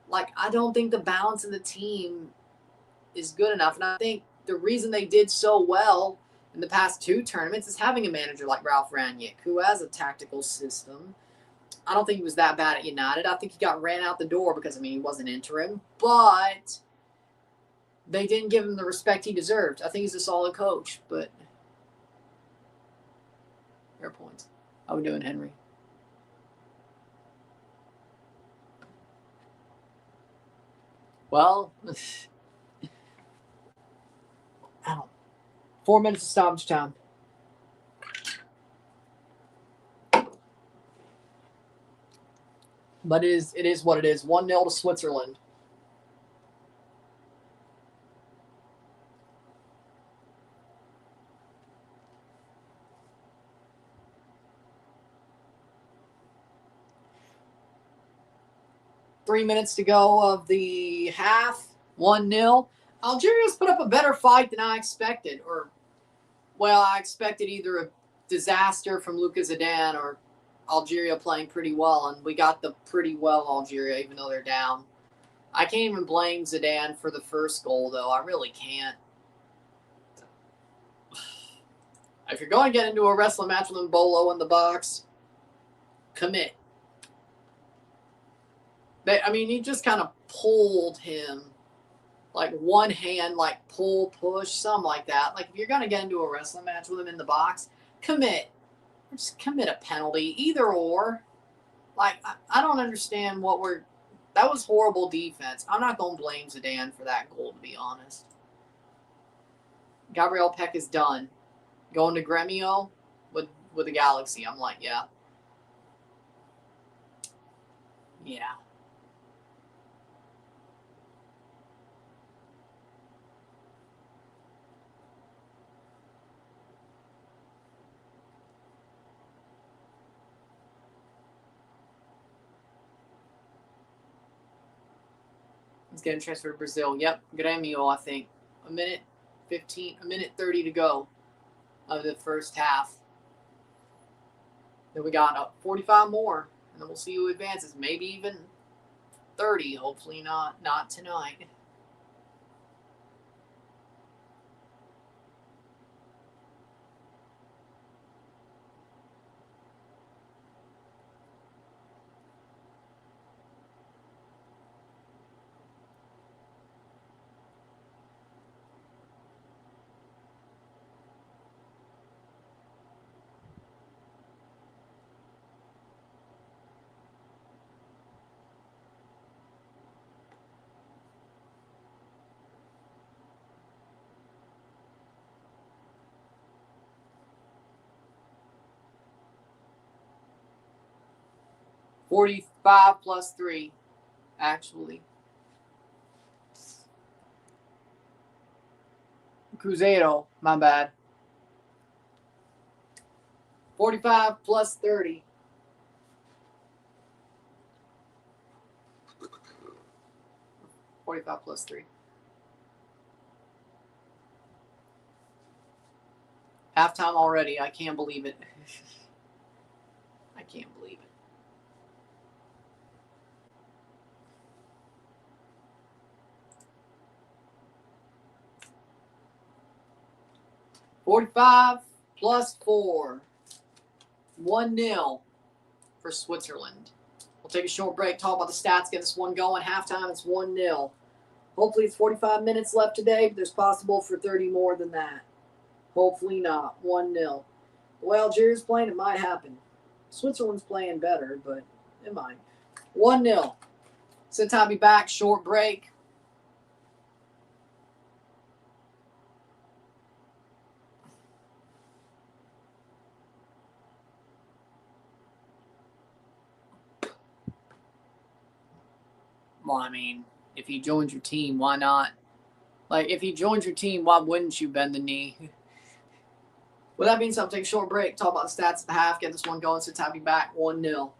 Like, I don't think the balance of the team is good enough. And I think the reason they did so well in the past 2 tournaments is having a manager like Ralf Rangnick, who has a tactical system. I don't think he was that bad at United. I think he got ran out the door because, I mean, he wasn't interim. But they didn't give him the respect he deserved. I think he's a solid coach, but fair points. How we doing, Henry? Well, I don't. 4 minutes of stoppage time. But it is what it is. 1-0 to Switzerland. Three minutes to go of the half. 1-0. Algeria's put up a better fight than I expected. I expected either a disaster from Lucas Zidane or Algeria playing pretty well, and we got the pretty well Algeria, even though they're down. I can't even blame Zidane for the first goal, though. I really can't. If you're going to get into a wrestling match with Mbolo in the box, commit. He just kind of pulled him. Like one hand, like pull, push, something like that. Like if you're going to get into a wrestling match with him in the box, commit. Just commit a penalty, either or. Like, I don't understand that was horrible defense. I'm not going to blame Zidane for that goal, to be honest. Gabriel Peck is done. Going to Gremio with the Galaxy. I'm like, yeah. Yeah. He's getting transferred to Brazil. Yep, Gremio, I think. A minute 30 to go of the first half. Then we got 45 more, and then we'll see who advances. Maybe even 30. Hopefully not tonight. $45 plus 3, actually. Cruzeiro, my bad. 45 plus 30. $45 plus 3. Halftime already. I can't believe it. I can't believe it. $45 plus 4. 1-0 for Switzerland. We'll take a short break, talk about the stats, get this one going. Halftime, it's 1-0. Hopefully it's 45 minutes left today, but there's possible for 30 more than that. Hopefully not. 1-0. The way Algeria's playing, it might happen. Switzerland's playing better, but it might. 1-0. So time to be back. Short break. Well, if he joins your team, why not? Like, if he joins your team, why wouldn't you bend the knee? With that being said, I'll take a short break, talk about the stats at the half, get this one going. So time to be back. 1-0.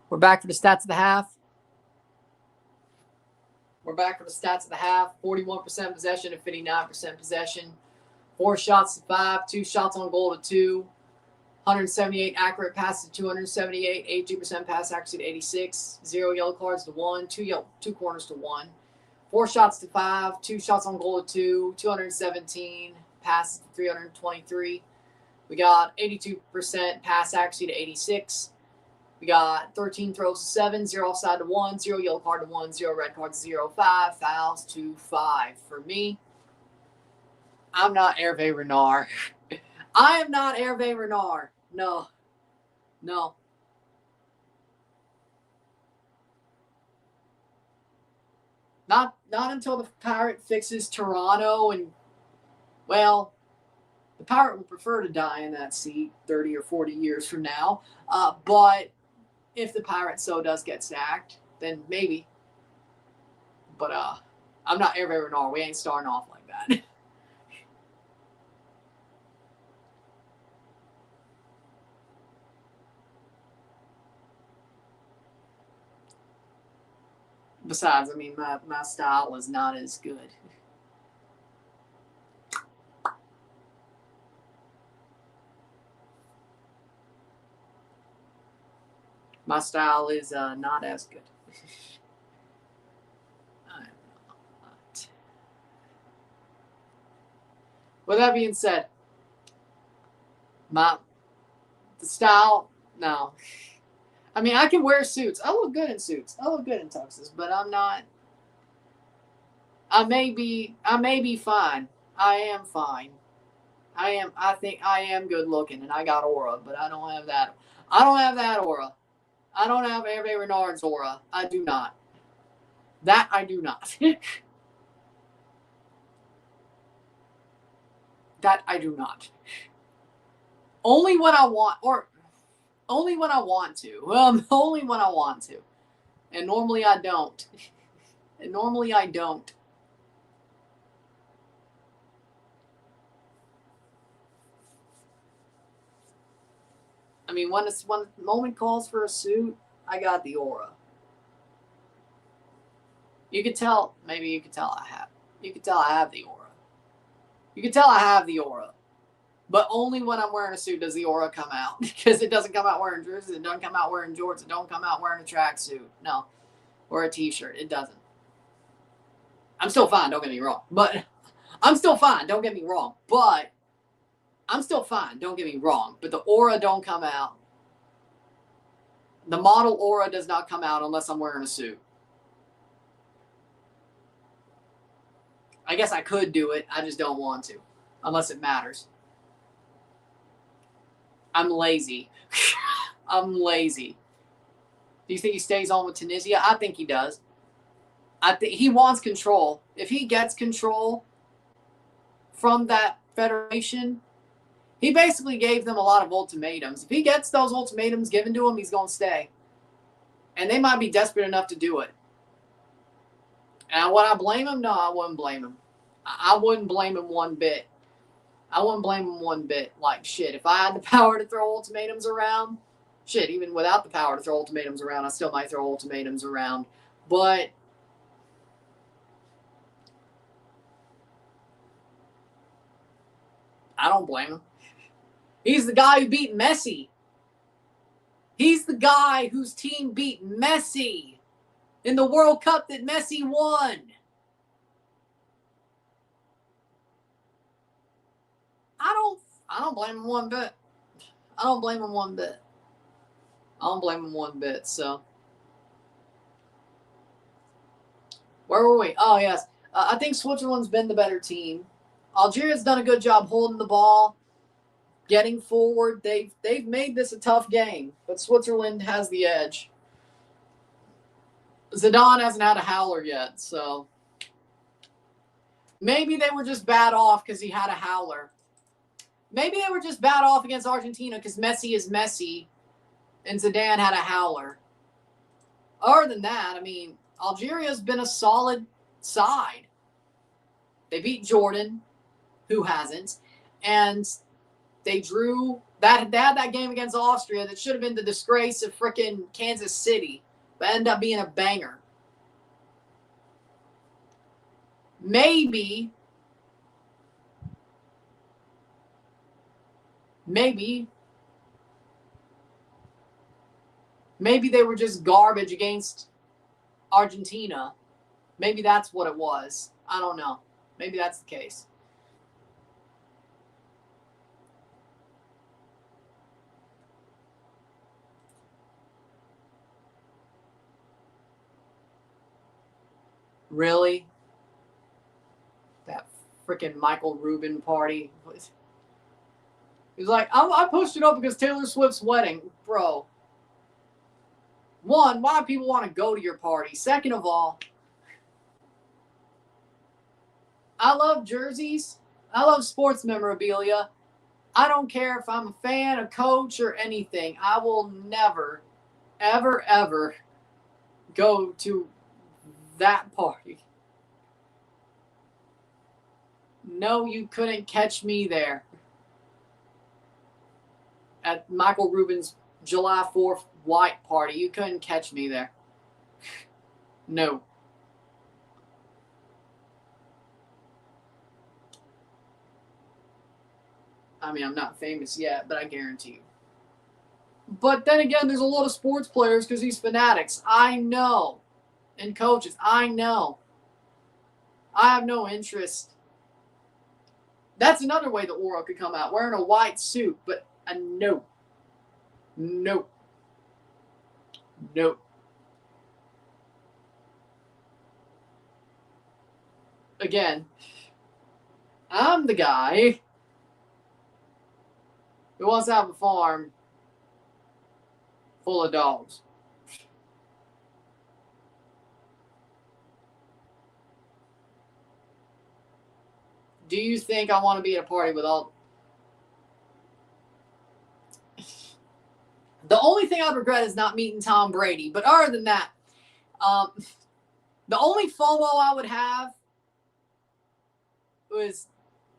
We're back for the stats of the half. We're back for the stats of the half. 41% possession and 59% possession. 4 shots to 5, 2 shots on goal to 2. 178 accurate passes to 278, 82% pass accuracy to 86. 0 yellow cards to 1, 2 corners to 1. 4 shots to 5, 2 shots on goal to 2, 217 passes to 323. We got 82% pass accuracy to 86. We got 13 throws to 7, 0 offside to 1, 0 yellow card to 1, 0 red card to 0, 5 fouls to 5. For me, I'm not Hervé Renard. I am not Hervé Renard. No. No. Not until the Pirate fixes Toronto, and, well, the Pirate would prefer to die in that seat 30 or 40 years from now. But if the Pirate so does get sacked, then maybe. But I'm not Hervé Renard. We ain't starting off like that. Besides, I mean, my style is not as good. My style is not as good. I'm not. With that being said, the style, no. I mean, I can wear suits. I look good in suits. I look good in tuxes, but I'm not. I may be fine. I am fine. I think I am good looking, and I got aura, but I don't have that. I don't have that aura. I don't have Hervé Renard's aura. I do not. That I do not. That I do not. Only when I want, or only when I want to. Only when I want to. And normally I don't. And normally I don't. I mean, when the moment calls for a suit, I got the aura. You could tell, maybe you could tell I have. You could tell I have the aura. You could tell I have the aura. But only when I'm wearing a suit does the aura come out. Because it doesn't come out wearing jerseys. It doesn't come out wearing jorts. It don't come out wearing a tracksuit. No. Or a t-shirt. It doesn't. I'm still fine, don't get me wrong. But I'm still fine, don't get me wrong. But I'm still fine, don't get me wrong. But the aura don't come out. The model aura does not come out unless I'm wearing a suit. I guess I could do it. I just don't want to. Unless it matters. I'm lazy. I'm lazy. Do you think he stays on with Tunisia? I think he does. I think he wants control. If he gets control from that federation, he basically gave them a lot of ultimatums. If he gets those ultimatums given to him, he's going to stay. And they might be desperate enough to do it. And would I blame him? No, I wouldn't blame him. I wouldn't blame him one bit. I wouldn't blame him one bit. Like, shit, if I had the power to throw ultimatums around, shit, even without the power to throw ultimatums around, I still might throw ultimatums around. But I don't blame him. He's the guy who beat Messi. He's the guy whose team beat Messi in the World Cup that Messi won. I don't blame him one bit. I don't blame him one bit. I don't blame him one bit. So, where were we? Oh, yes. I think Switzerland's been the better team. Algeria's done a good job holding the ball, getting forward. They've made this a tough game, but Switzerland has the edge. Zidane hasn't had a howler yet, so maybe they were just bad off because he had a howler. Maybe they were just bad off against Argentina because Messi is Messi and Zidane had a howler. Other than that, I mean, Algeria's been a solid side. They beat Jordan, who hasn't, and They drew. They had that game against Austria that should have been the disgrace of frickin' Kansas City, but ended up being a banger. Maybe they were just garbage against Argentina. Maybe that's what it was. I don't know. Maybe that's the case. Really? That freaking Michael Rubin party. He's like, I posted up because Taylor Swift's wedding. Bro. One, why do people want to go to your party? Second of all, I love jerseys. I love sports memorabilia. I don't care if I'm a fan, a coach, or anything. I will never, ever, ever go to that party. No, you couldn't catch me there. At Michael Rubin's July 4th white party. You couldn't catch me there. No. I mean, I'm not famous yet, but I guarantee you. But then again, there's a lot of sports players because these fanatics. I know. And coaches. I know. I have no interest. That's another way the aura could come out. Wearing a white suit, but no. No. No. Again, I'm the guy who wants to have a farm full of dogs. Do you think I want to be at a party with all... The only thing I'd regret is not meeting Tom Brady. But other than that, the only FOMO I would have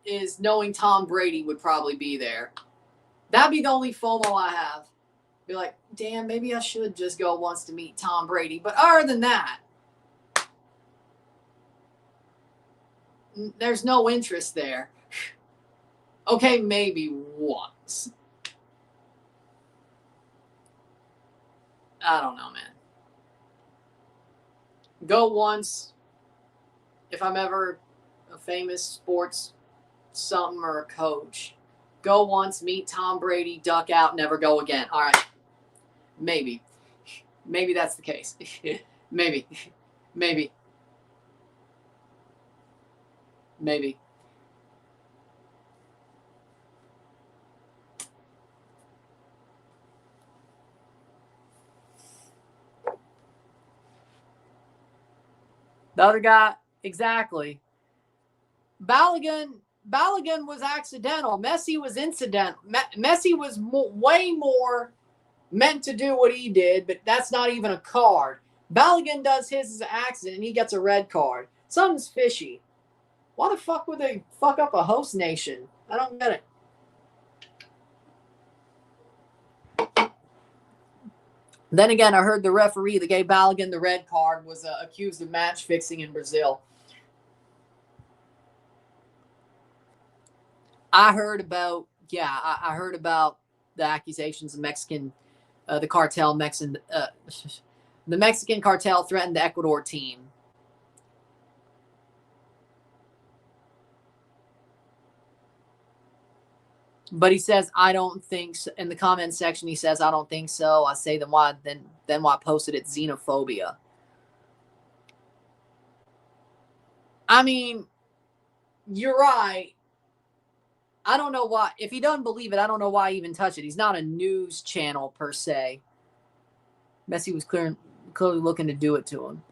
is knowing Tom Brady would probably be there. That'd be the only FOMO I have. Be like, damn, maybe I should just go once to meet Tom Brady. But other than that, there's no interest there. Okay, maybe once. I don't know, man. Go once if I'm ever a famous sports something or a coach. Go once, meet Tom Brady, duck out, never go again. All right. Maybe. Maybe that's the case. Maybe. Maybe. Maybe. The other guy, exactly. Balogun was accidental. Messi was incidental. Messi was way more meant to do what he did, but that's not even a card. Balogun does his as an accident, and he gets a red card. Something's fishy. Why the fuck would they fuck up a host nation? I don't get it. Then again, I heard the referee that gave Balogun the red card was accused of match fixing in Brazil. I heard about the accusations of Mexican, the Mexican cartel threatened the Ecuador team. But he says, I don't think so. In the comment section, he says, I don't think so. I say, then why posted it xenophobia? I mean, you're right. I don't know why. If he doesn't believe it, I don't know why he even touch it. He's not a news channel per se. Messi was clearly looking to do it to him.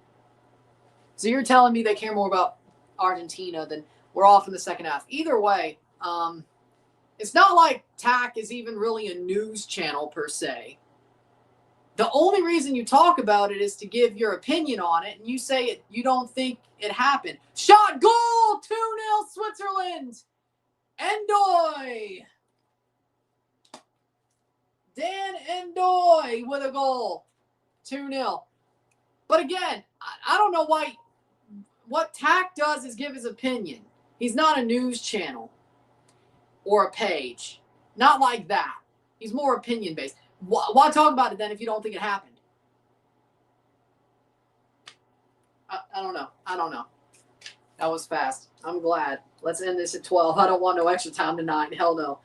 So you're telling me they care more about Argentina than we're off in the second half. Either way, it's not like TAC is even really a news channel per se. The only reason you talk about it is to give your opinion on it, and you say it. You don't think it happened. Shot goal, 2-0 Switzerland. Endoy. Dan Ndoye with a goal. 2-0. But again, I don't know why. What Tack does is give his opinion. He's not a news channel or a page. Not like that. He's more opinion-based. Why talk about it then if you don't think it happened? I don't know. I don't know. That was fast. I'm glad. Let's end this at 12. I don't want no extra time tonight. Hell no.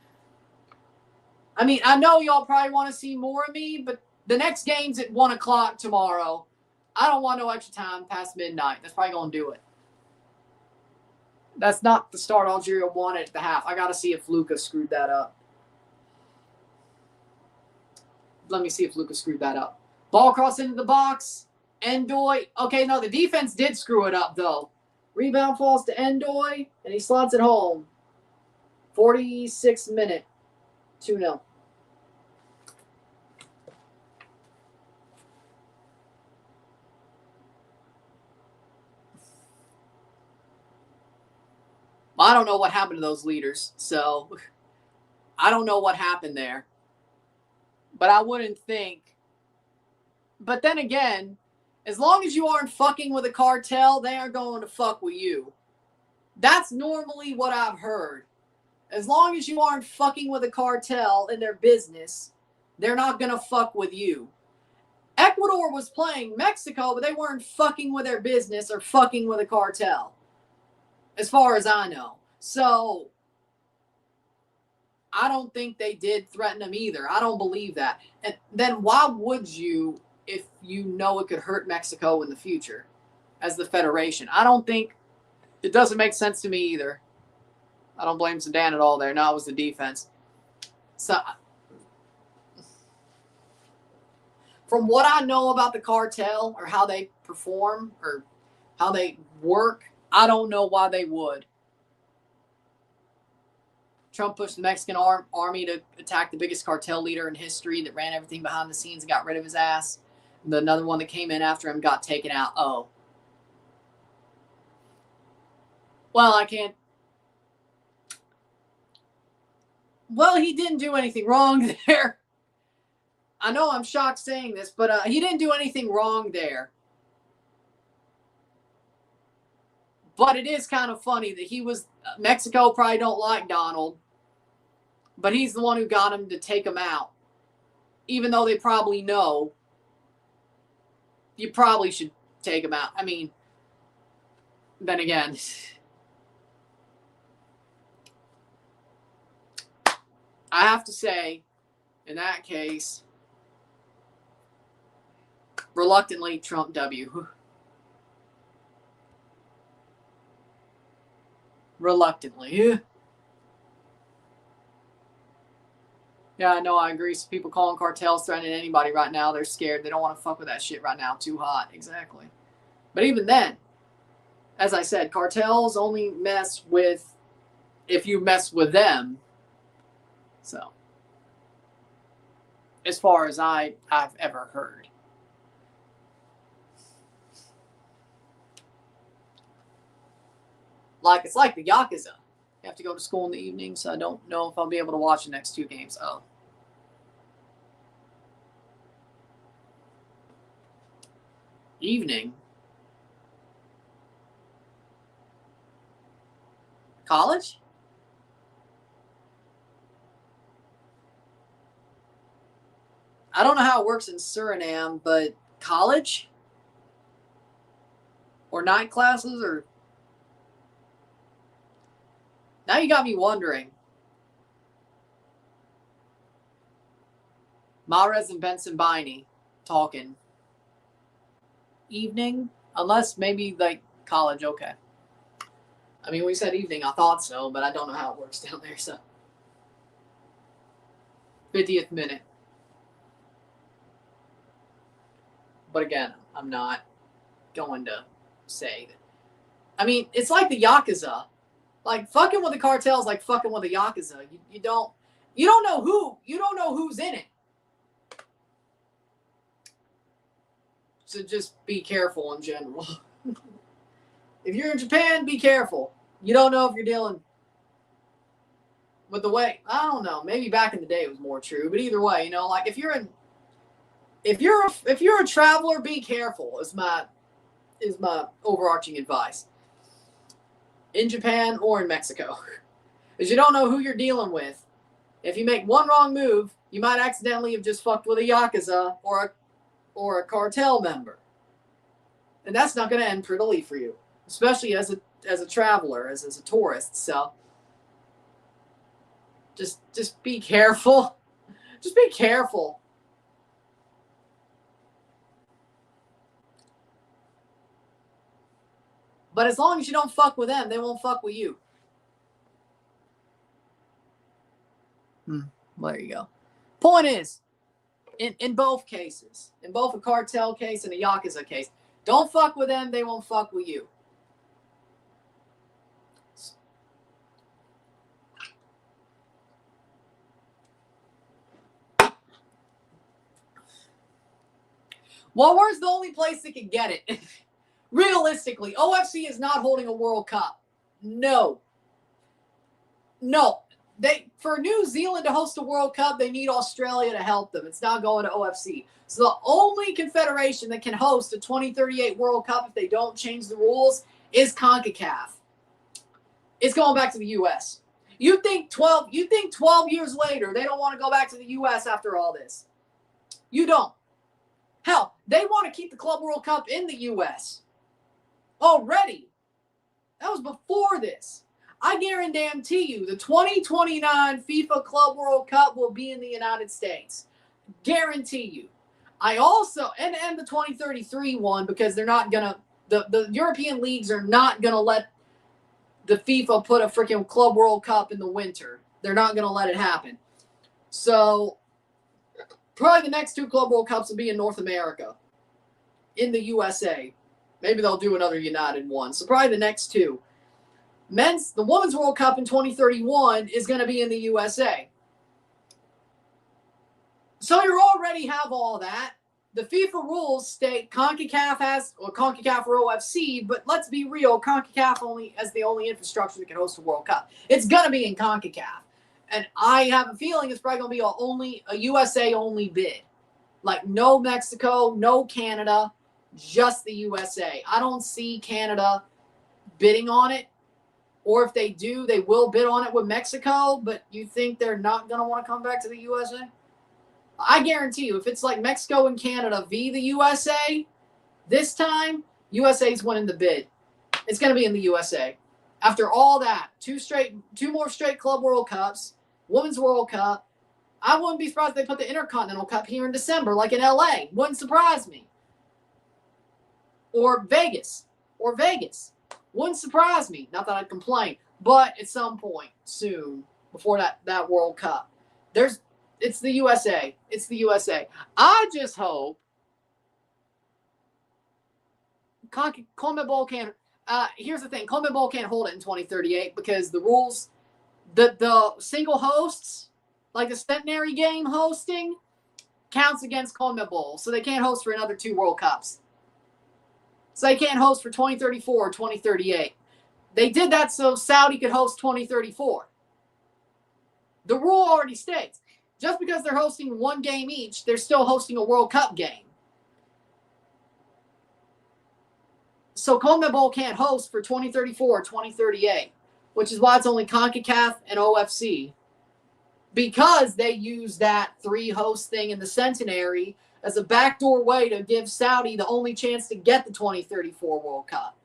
I mean, I know y'all probably want to see more of me, but the next game's at 1 o'clock tomorrow. I don't want no extra time past midnight. That's probably going to do it. That's not the start Algeria wanted at the half. I got to see if Luka screwed that up. Let me see if Luka screwed that up. Ball cross into the box. Ndoye. Okay, no, the defense did screw it up, though. Rebound falls to Ndoye, and he slots it home. 46th minute. 2-0. I don't know what happened to those leaders, so I don't know what happened there. But I wouldn't think. But then again, as long as you aren't fucking with a cartel, they aren't going to fuck with you. That's normally what I've heard. As long as you aren't fucking with a cartel in their business, they're not going to fuck with you. Ecuador was playing Mexico, but they weren't fucking with their business or fucking with a cartel, as far as I know. So I don't think they did threaten them either. I don't believe that. And then why would you if you know it could hurt Mexico in the future as the federation? I don't think it doesn't make sense to me either. I don't blame Zidane at all there. No, it was the defense. So from what I know about the cartel or how they perform or how they work, I don't know why they would. Trump pushed the Mexican army to attack the biggest cartel leader in history that ran everything behind the scenes and got rid of his ass. Another one that came in after him got taken out. Oh. Well, I can't. Well, he didn't do anything wrong there. I know I'm shocked saying this, but he didn't do anything wrong there. But it is kind of funny that he was, Mexico probably don't like Donald, but he's the one who got him to take him out. Even though they probably know you probably should take him out. I mean, then again, I have to say, in that case, reluctantly, Trump W. Reluctantly. Yeah, I know, I agree. So people calling cartels threatening anybody right now. They're scared. They don't want to fuck with that shit right now. Too hot. Exactly. But even then, as I said, cartels only mess with if you mess with them. So, as far as I've ever heard. Like, it's like the Yakuza. You have to go to school in the evening, so I don't know if I'll be able to watch the next two games. Oh. Evening? College? I don't know how it works in Suriname, but college? Or night classes? Or now you got me wondering. Mahrez and Benson Biney talking. Evening? Unless maybe like college, okay. I mean, we said evening, I thought so, but I don't know how it works down there, so. 50th minute. But again, I'm not going to say that. I mean, it's like the Yakuza. Like, fucking with the cartels like fucking with the Yakuza. You don't know who's in it. So just be careful in general. If you're in Japan, be careful. You don't know if you're dealing. with the way, I don't know, maybe back in the day it was more true, but either way, you know, like if you're a traveler, be careful is my overarching advice. In Japan or in Mexico. Because you don't know who you're dealing with. If you make one wrong move, you might accidentally have just fucked with a Yakuza or a cartel member. And that's not going to end prettily for you, especially as a traveler, as a tourist. So just be careful. Just be careful. But as long as you don't fuck with them, they won't fuck with you. Well, there you go. Point is, in both cases, in both a cartel case and a Yakuza case, don't fuck with them, they won't fuck with you. Well, where's the only place that can get it? Realistically, OFC is not holding a World Cup. No. For New Zealand to host a World Cup, they need Australia to help them. It's not going to OFC. So the only confederation that can host a 2038 World Cup if they don't change the rules is CONCACAF. It's going back to the U.S. You think 12 years later they don't want to go back to the U.S. after all this? You don't. Hell, they want to keep the Club World Cup in the U.S. already. That was before this. I guarantee you the 2029 FIFA Club World Cup will be in the United States. Guarantee you. I also, and the 2033 one, because they're not going to, the European leagues are not going to let the FIFA put a freaking Club World Cup in the winter. They're not going to let it happen. So probably the next two Club World Cups will be in North America, in the USA. Maybe they'll do another United one. So probably the next two. The Women's World Cup in 2031 is going to be in the USA. So you already have all that. The FIFA rules state CONCACAF or OFC, but let's be real, CONCACAF only as the only infrastructure that can host a World Cup. It's going to be in CONCACAF. And I have a feeling it's probably going to be a USA-only bid. Like no Mexico, no Canada, just the USA. I don't see Canada bidding on it. Or if they do, they will bid on it with Mexico, but you think they're not going to want to come back to the USA? I guarantee you, if it's like Mexico and Canada v. the USA, this time, USA's winning the bid. It's going to be in the USA. After all that, two more straight Club World Cups, Women's World Cup, I wouldn't be surprised if they put the Intercontinental Cup here in December, like in LA. Wouldn't surprise me. Or Vegas. Wouldn't surprise me. Not that I'd complain. But at some point soon, before that World Cup, it's the USA. It's the USA. I just hope CONMEBOL can't. Here's the thing. CONMEBOL can't hold it in 2038 because the rules, the single hosts, like the centenary game hosting, counts against CONMEBOL. So they can't host for another 2 World Cups. So they can't host for 2034 or 2038. They did that so Saudi could host 2034. The rule already states, just because they're hosting 1 game each, they're still hosting a World Cup game. So CONMEBOL can't host for 2034 or 2038, which is why it's only CONCACAF and OFC. Because they use that 3-host thing in the centenary as a backdoor way to give Saudi the only chance to get the 2034 World Cup.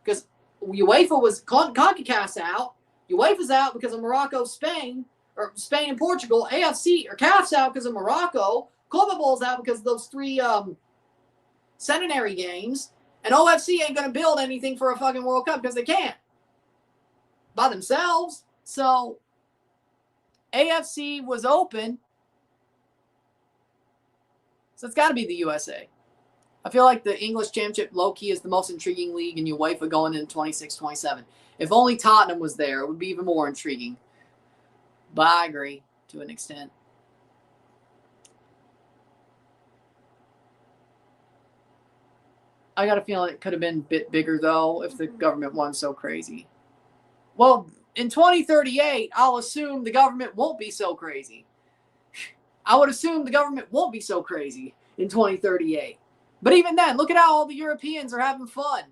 Because UEFA was, CONCACAF's out. UEFA's out because of Morocco, Spain, or Spain and Portugal. AFC, or CAF's out because of Morocco. CONMEBOL's out because of those 3 centenary games. And OFC ain't going to build anything for a fucking World Cup because they can't. By themselves. So, AFC was open. So it's got to be the USA. I feel like the English Championship low-key is the most intriguing league in UEFA going into 26-27. If only Tottenham was there, it would be even more intriguing. But I agree to an extent. I got a feeling it could have been a bit bigger, though, if the government wasn't so crazy. Well, In 2038, I'll assume the government won't be so crazy. I would assume the government won't be so crazy in 2038. But even then, look at how all the Europeans are having fun.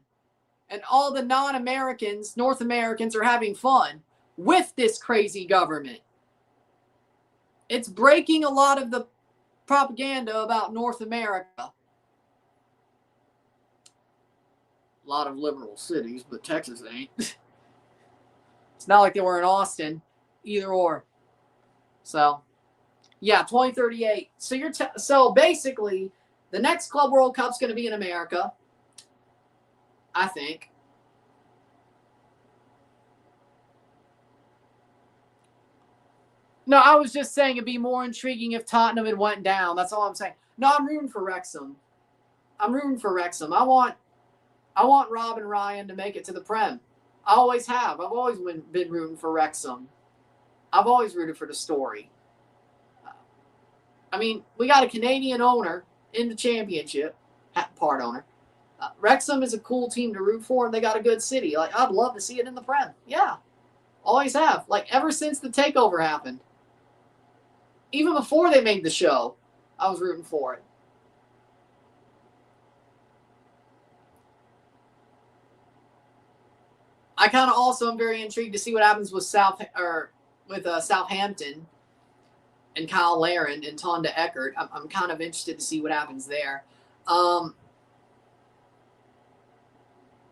And all the non-Americans, North Americans, are having fun with this crazy government. It's breaking a lot of the propaganda about North America. A lot of liberal cities, but Texas ain't. It's not like they were in Austin, either or. So, yeah, 2038. So so basically, the next Club World Cup's going to be in America, I think. No, I was just saying it'd be more intriguing if Tottenham had went down. That's all I'm saying. No, I'm rooting for Wrexham. I'm rooting for Wrexham. I want Rob and Ryan to make it to the Prem. I always have. I've always been rooting for Wrexham. I've always rooted for the story. I mean, we got a Canadian owner in the championship, part owner. Wrexham is a cool team to root for, and they got a good city. Like, I'd love to see it in the Prem. Yeah, always have. Like, ever since the takeover happened. Even before they made the show, I was rooting for it. I kind of also am very intrigued to see what happens with Southampton and Kyle Larin and Tonda Eckert. I'm kind of interested to see what happens there.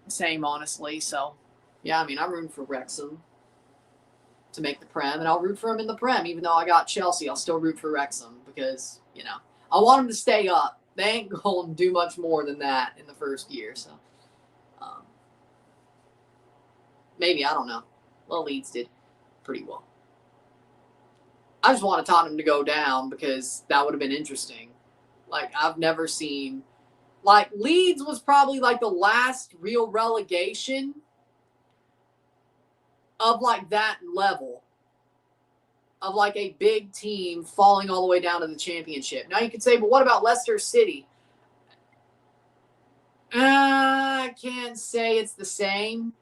Same, honestly. So, yeah, I mean, I'm rooting for Wrexham to make the Prem, and I'll root for them in the Prem. Even though I got Chelsea, I'll still root for Wrexham because, you know, I want them to stay up. They ain't going to do much more than that in the first year. So, maybe, I don't know. Well, Leeds did pretty well. I just wanted Tottenham to go down because that would have been interesting. Like, I've never seen... Like, Leeds was probably, like, the last real relegation of, like, that level. Of, like, a big team falling all the way down to the championship. Now, you could say, but what about Leicester City? I can't say it's the same.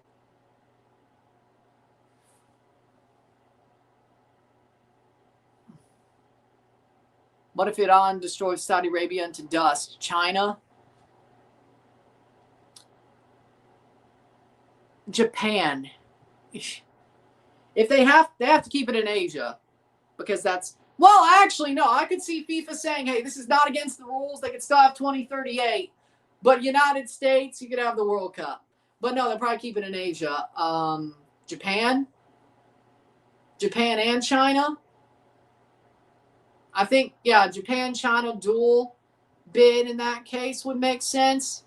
What if Iran destroys Saudi Arabia into dust? China? Japan. If they have to keep it in Asia. Because that's... Well, actually, no. I could see FIFA saying, hey, this is not against the rules. They could still have 2038. But United States, you could have the World Cup. But no, they'll probably keep it in Asia. Japan? Japan and China? I think, yeah, Japan-China dual bid in that case would make sense.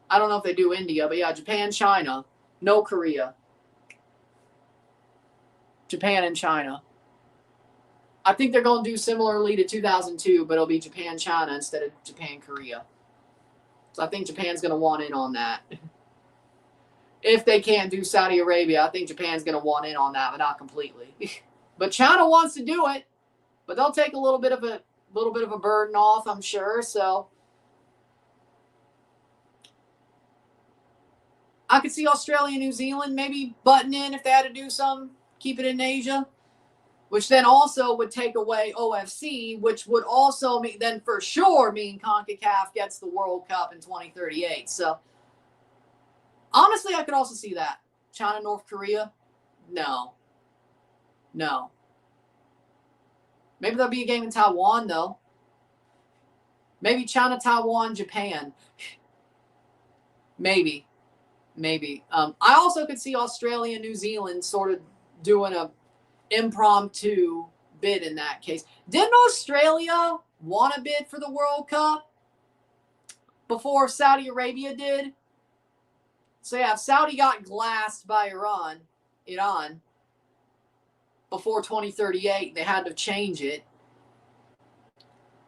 I don't know if they do India, but yeah, Japan-China. No Korea. Japan and China. I think they're going to do similarly to 2002, but it'll be Japan-China instead of Japan-Korea. So I think Japan's going to want in on that. If they can't do Saudi Arabia, I think Japan's going to want in on that, but not completely. But China wants to do it, but they'll take a little bit of a burden off, I'm sure. So I could see Australia and New Zealand maybe butting in if they had to do something, keep it in Asia, which then also would take away OFC, which would also then for sure mean CONCACAF gets the World Cup in 2038. So honestly, I could also see that. China, North Korea, no. Maybe there'll be a game in Taiwan, though. Maybe China, Taiwan, Japan. Maybe. I also could see Australia and New Zealand sort of doing a impromptu bid in that case. Didn't Australia want to bid for the World Cup before Saudi Arabia did? So yeah, if Saudi got glassed by Iran, before 2038, they had to change it.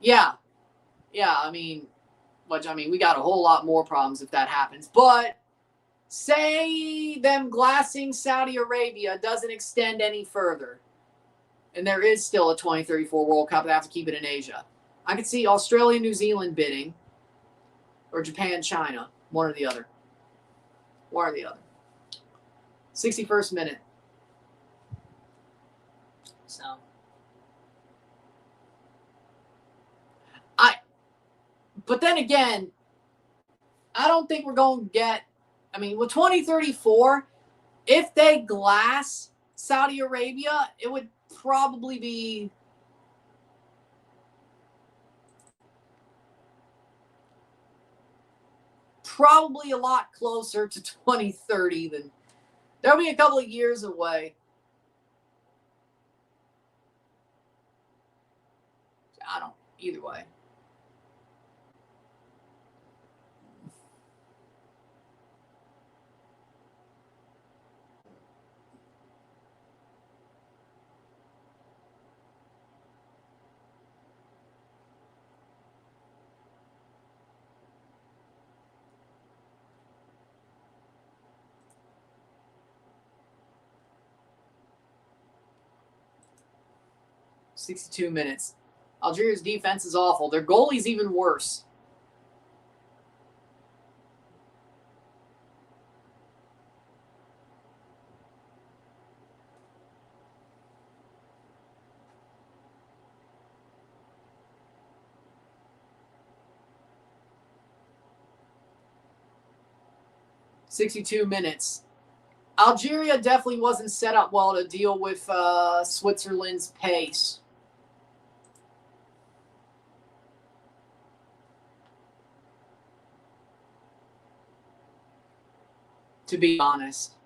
Yeah, I mean, we got a whole lot more problems if that happens. But say them glassing Saudi Arabia doesn't extend any further, and there is still a 2034 World Cup, they have to keep it in Asia. I could see Australia, New Zealand bidding, or Japan, China, one or the other. 61st minute. So but then again, I don't think we're going to get, I mean, with 2034, if they glass Saudi Arabia, it would probably be a lot closer to 2030 than there'll be a couple of years away. I don't, either way. $62 minutes. Algeria's defense is awful. Their goalie's even worse. $62 minutes. Algeria definitely wasn't set up well to deal with Switzerland's pace. To be honest.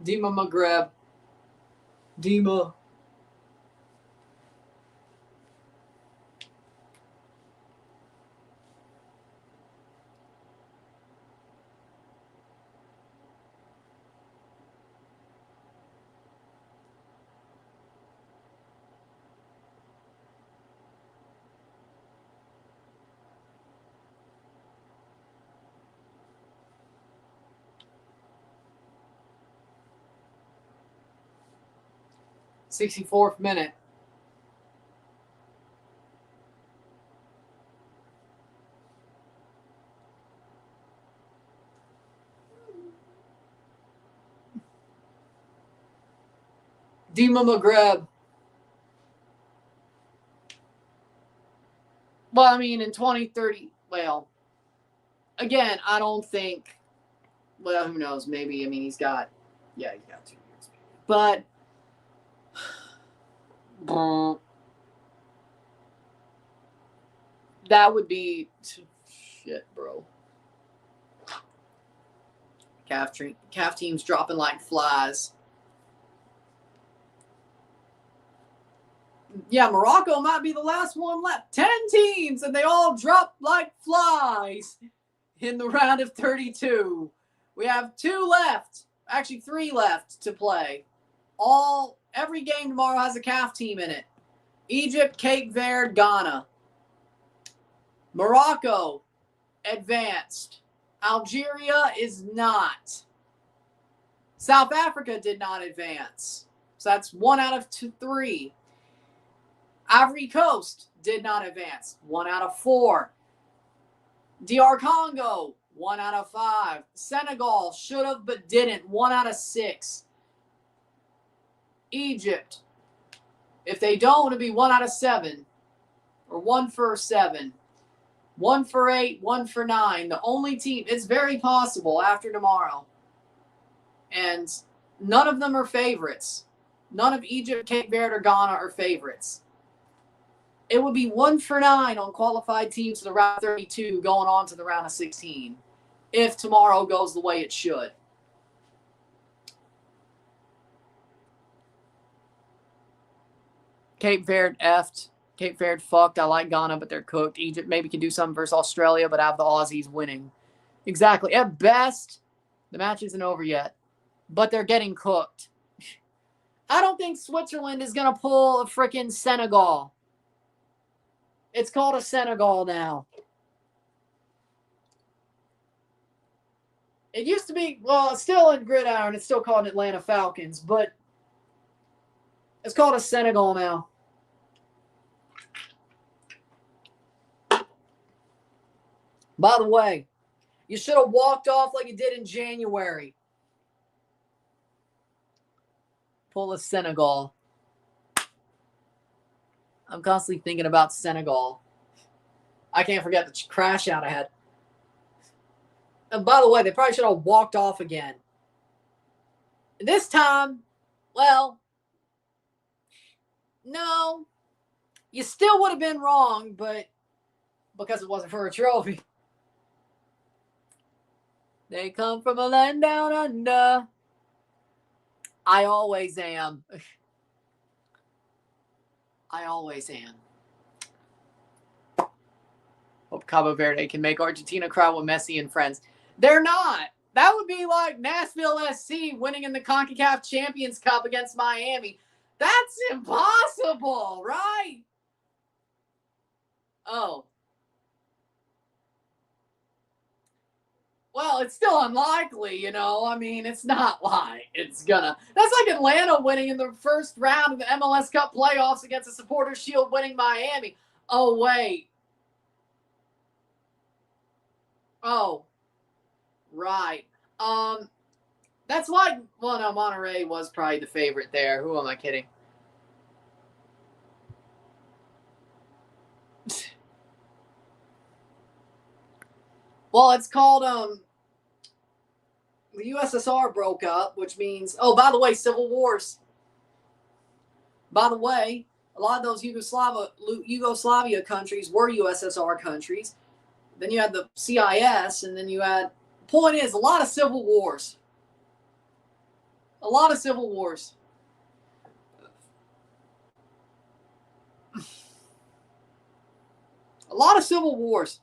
Dima Maghreb. Dima. $64th minute. Dima Maghreb. Well, I mean, in 2030, well, again, I don't think, well, who knows? Maybe, I mean, he's got 2 years. But that would be shit, bro. Calf teams dropping like flies. Yeah, Morocco might be the last one left. 10 teams, and they all dropped like flies in the round of 32. We have 2 left, actually 3 left to play. Every game tomorrow has a calf team in it. Egypt, Cape Verde, Ghana. Morocco advanced. Algeria is not. South Africa did not advance. So that's 1 out of 3. Ivory Coast did not advance. 1 out of 4. DR Congo, 1 out of 5. Senegal should have but didn't. 1 out of 6. Egypt, if they don't, it'll be 1 out of 7. Or 1 for 7. 1 for 8, 1 for 9. The only team, it's very possible after tomorrow. And none of them are favorites. None of Egypt, Cape Verde, or Ghana are favorites. It would be 1 for 9 on qualified teams to the round 32 going on to the round of 16 if tomorrow goes the way it should. Cape Verde effed. Cape Verde fucked. I like Ghana, but they're cooked. Egypt maybe can do something versus Australia, but I have the Aussies winning. Exactly. At best, the match isn't over yet, but they're getting cooked. I don't think Switzerland is going to pull a freaking Senegal. It's called a Senegal now. It used to be, well, it's still in Gridiron. It's still called Atlanta Falcons, but it's called a Senegal now. By the way, you should have walked off like you did in January. Pull a Senegal. I'm constantly thinking about Senegal. I can't forget the crash out I had. And by the way, they probably should have walked off again. This time, well, no. You still would have been wrong, but because it wasn't for a trophy. They come from a land down under. I always am. I always am. Hope Cabo Verde can make Argentina cry with Messi and friends. They're not. That would be like Nashville SC winning in the CONCACAF Champions Cup against Miami. That's impossible, right? Oh. Well, it's still unlikely, you know. I mean, it's not like it's gonna. That's like Atlanta winning in the first round of the MLS Cup playoffs against the Supporters Shield winning Miami. Oh, wait. Oh. Right. That's why, well, no, Monterrey was probably the favorite there. Who am I kidding? Well, it's called, the USSR broke up, which means, oh, by the way, civil wars. By the way, a lot of those Yugoslavia countries were USSR countries. Then you had the CIS, and then you had, point is, a lot of civil wars. A lot of civil wars. A lot of civil wars.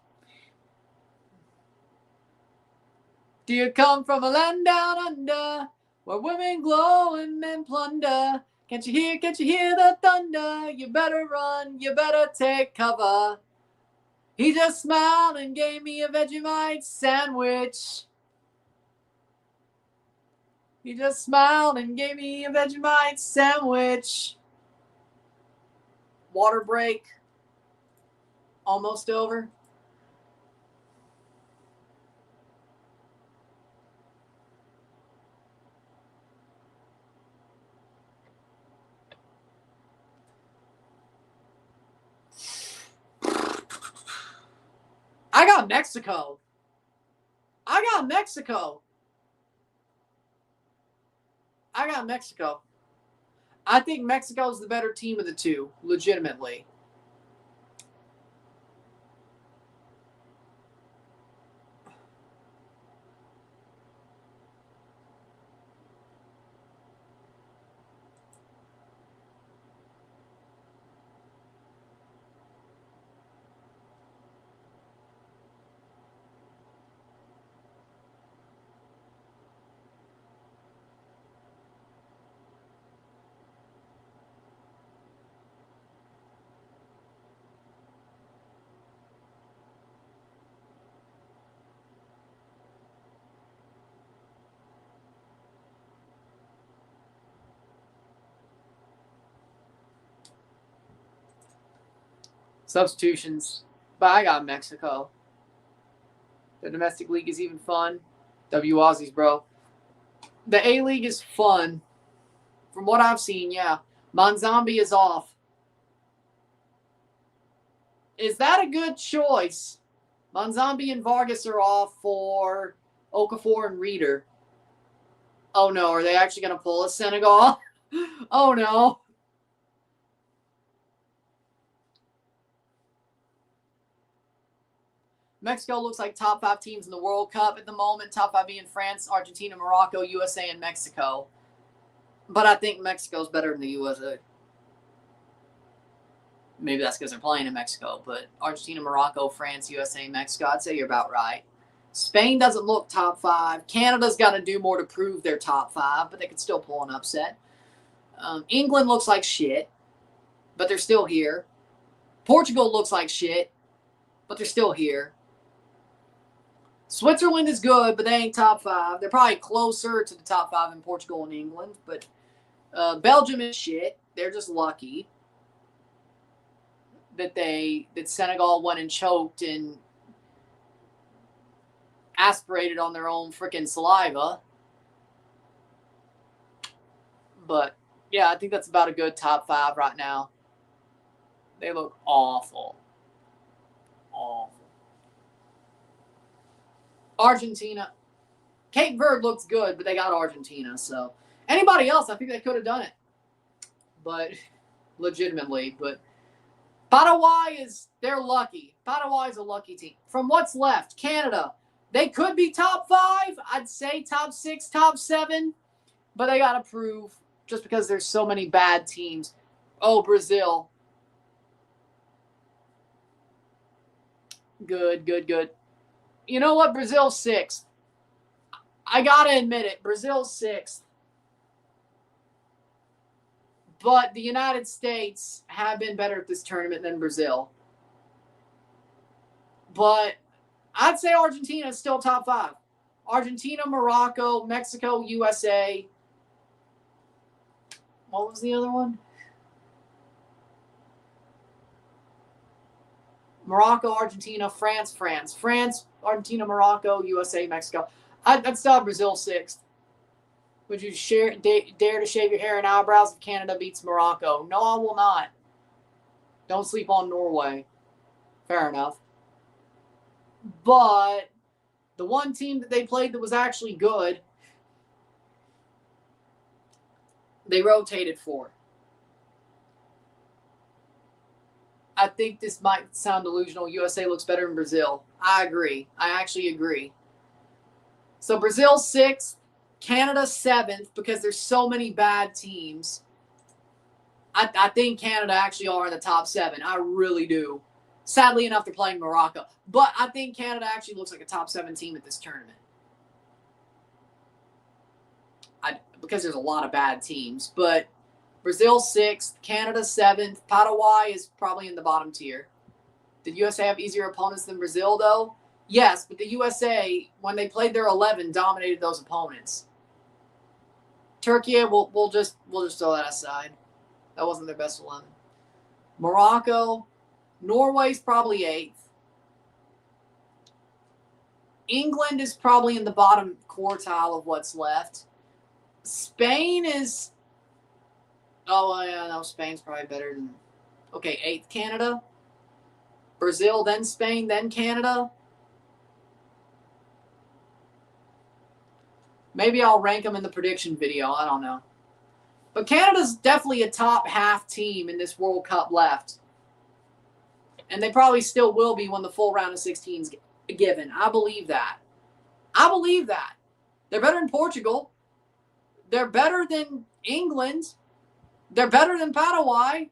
Do you come from a land down under, where women glow and men plunder? Can't you hear the thunder? You better run, you better take cover. He just smiled and gave me a Vegemite sandwich. He just smiled and gave me a Vegemite sandwich. Water break. Almost over. I got Mexico. I got Mexico. I think Mexico's the better team of the two, legitimately. Substitutions. But I got Mexico. The domestic league is even fun. W Aussies, bro. The A-League is fun. From what I've seen, yeah. Monzambi is off. Is that a good choice? Monzambi and Vargas are off for Okafor and Reeder. Oh, no. Are they actually going to pull a Senegal? Oh, no. Mexico looks like top 5 teams in the World Cup at the moment. Top 5 being France, Argentina, Morocco, USA, and Mexico. But I think Mexico's better than the USA. Maybe that's because they're playing in Mexico. But Argentina, Morocco, France, USA, Mexico, I'd say you're about right. Spain doesn't look top 5. Canada's got to do more to prove they're top 5, but they could still pull an upset. England looks like shit, but they're still here. Portugal looks like shit, but they're still here. Switzerland is good, but they ain't top 5. They're probably closer to the top 5 in Portugal and England, but Belgium is shit. They're just lucky that Senegal went and choked and aspirated on their own freaking saliva. But yeah, I think that's about a good top 5 right now. They look awful. Awful. Argentina. Cape Verde looks good, but they got Argentina. So anybody else, I think they could have done it. But legitimately, but Paraguay they're lucky. Paraguay is a lucky team. From what's left, Canada, they could be top 5. I'd say top 6, top 7, but they got to prove just because there's so many bad teams. Oh, Brazil. Good. You know what? Brazil's 6th. I got to admit it. Brazil's 6th. But the United States have been better at this tournament than Brazil. But I'd say Argentina is still top 5. Argentina, Morocco, Mexico, USA. What was the other one? Morocco, Argentina, France, Argentina, Morocco, USA, Mexico. I'd still have Brazil 6th. Would you dare to shave your hair and eyebrows if Canada beats Morocco? No, I will not. Don't sleep on Norway. Fair enough. But the one team that they played that was actually good, they rotated for. I think this might sound delusional. USA looks better than Brazil. I agree. I actually agree. So Brazil 6th, Canada 7th, because there's so many bad teams. I think Canada actually are in the top 7. I really do. Sadly enough, they're playing Morocco. But I think Canada actually looks like a top 7 team at this tournament. Because there's a lot of bad teams. But Brazil 6th, Canada 7th. Paraguay is probably in the bottom tier. Did USA have easier opponents than Brazil, though? Yes, but the USA, when they played their 11, dominated those opponents. Turkey, we'll just throw that aside. That wasn't their best 11. Morocco, Norway's probably 8th. England is probably in the bottom quartile of what's left. Spain is... Oh, yeah, no, Spain's probably better than... Okay, 8th Canada. Brazil, then Spain, then Canada. Maybe I'll rank them in the prediction video. I don't know. But Canada's definitely a top half team in this World Cup left. And they probably still will be when the full round of 16's given. I believe that. I believe that. They're better than Portugal. They're better than England. They're better than Paraguay.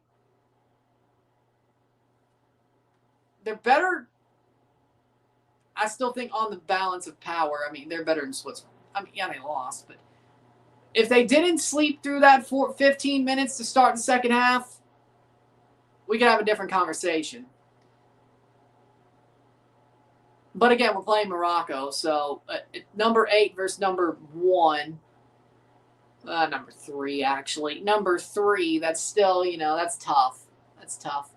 They're better. I still think on the balance of power, I mean, they're better than Switzerland. I mean, yeah, they lost, but if they didn't sleep through that 15 minutes to start the second half, we could have a different conversation. But again, we're playing Morocco, so number 8 versus number 1. Number 3, actually. Number 3, that's still, that's tough. That's tough.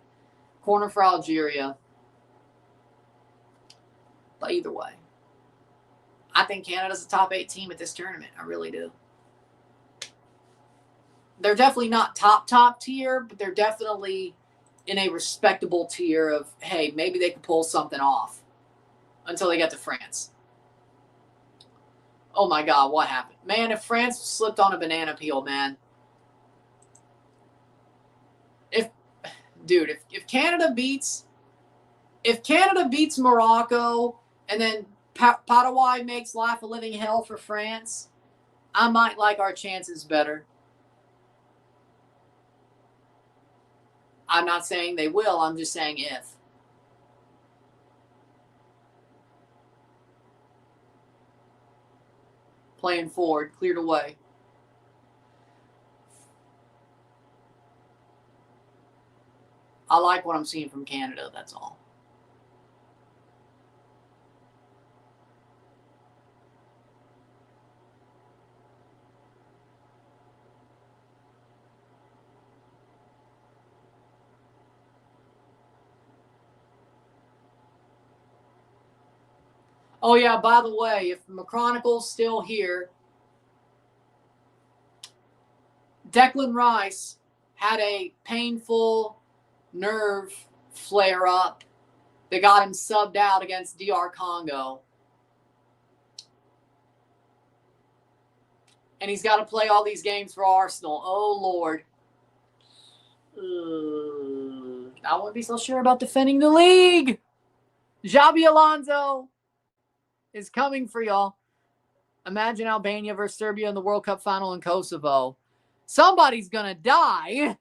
Corner for Algeria. But either way, I think Canada's a top 8 team at this tournament. I really do. They're definitely not top tier, but they're definitely in a respectable tier of, hey, maybe they could pull something off until they get to France. Oh, my God, what happened? Man, if France slipped on a banana peel, man. If Canada beats Morocco and then Paraguay makes life a living hell for France, I might like our chances better. I'm not saying they will. I'm just saying if. Playing forward, cleared away. I like what I'm seeing from Canada, that's all. Oh, yeah, by the way, if McChronicle's still here, Declan Rice had a painful nerve flare-up that got him subbed out against DR Congo. And he's got to play all these games for Arsenal. Oh, Lord. I wouldn't be so sure about defending the league. Xabi Alonso is coming for y'all. Imagine Albania versus Serbia in the World Cup final in Kosovo. Somebody's going to die.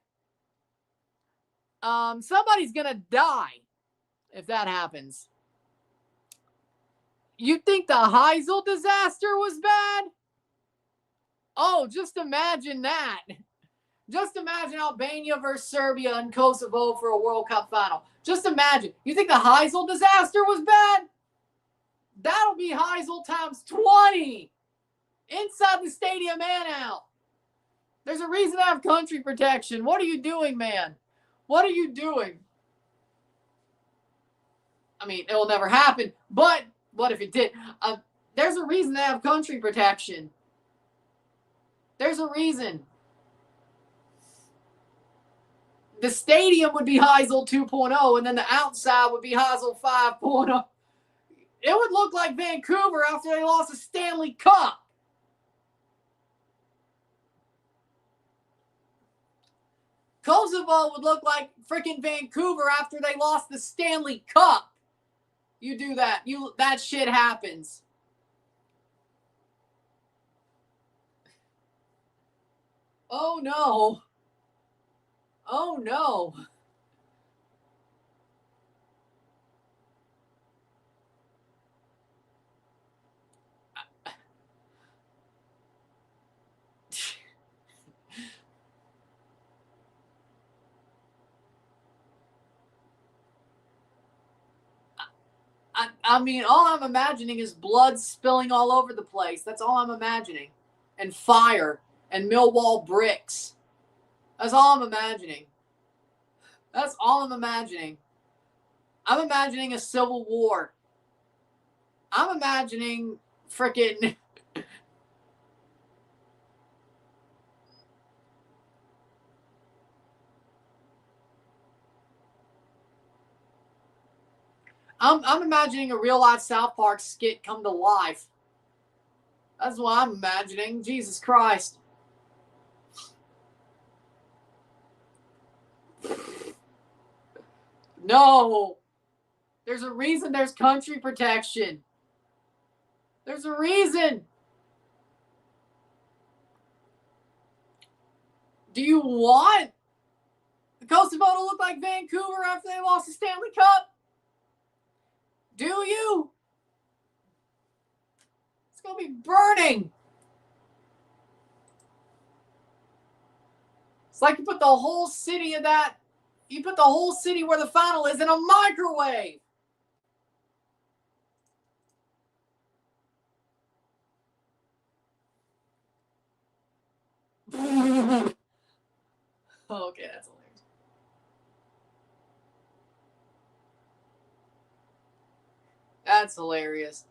Somebody's going to die if that happens. You think the Heysel disaster was bad? Oh, just imagine that. Just imagine Albania versus Serbia and Kosovo for a World Cup final. Just imagine. You think the Heysel disaster was bad? That'll be Heysel times 20. Inside the stadium and out. There's a reason to have country protection. What are you doing, man? What are you doing? I mean, it will never happen. But what if it did? There's a reason to have country protection. There's a reason. The stadium would be Heysel 2.0, and then the outside would be Heysel 5.0. It would look like Vancouver after they lost the Stanley Cup. Kosovo would look like freaking Vancouver after they lost the Stanley Cup. You do that. That shit happens. Oh, no. Oh, no. I mean, all I'm imagining is blood spilling all over the place. That's all I'm imagining. And fire and Millwall bricks. That's all I'm imagining. That's all I'm imagining. I'm imagining a civil war. I'm imagining freaking... I'm imagining a real-life South Park skit come to life. That's what I'm imagining. Jesus Christ. No. There's a reason there's country protection. There's a reason. Do you want the Kosovo to look like Vancouver after they lost the Stanley Cup? Do you? It's going to be burning. It's like you put the whole city of that, you put the whole city where the final is in a microwave. Okay, that's hilarious. That's hilarious.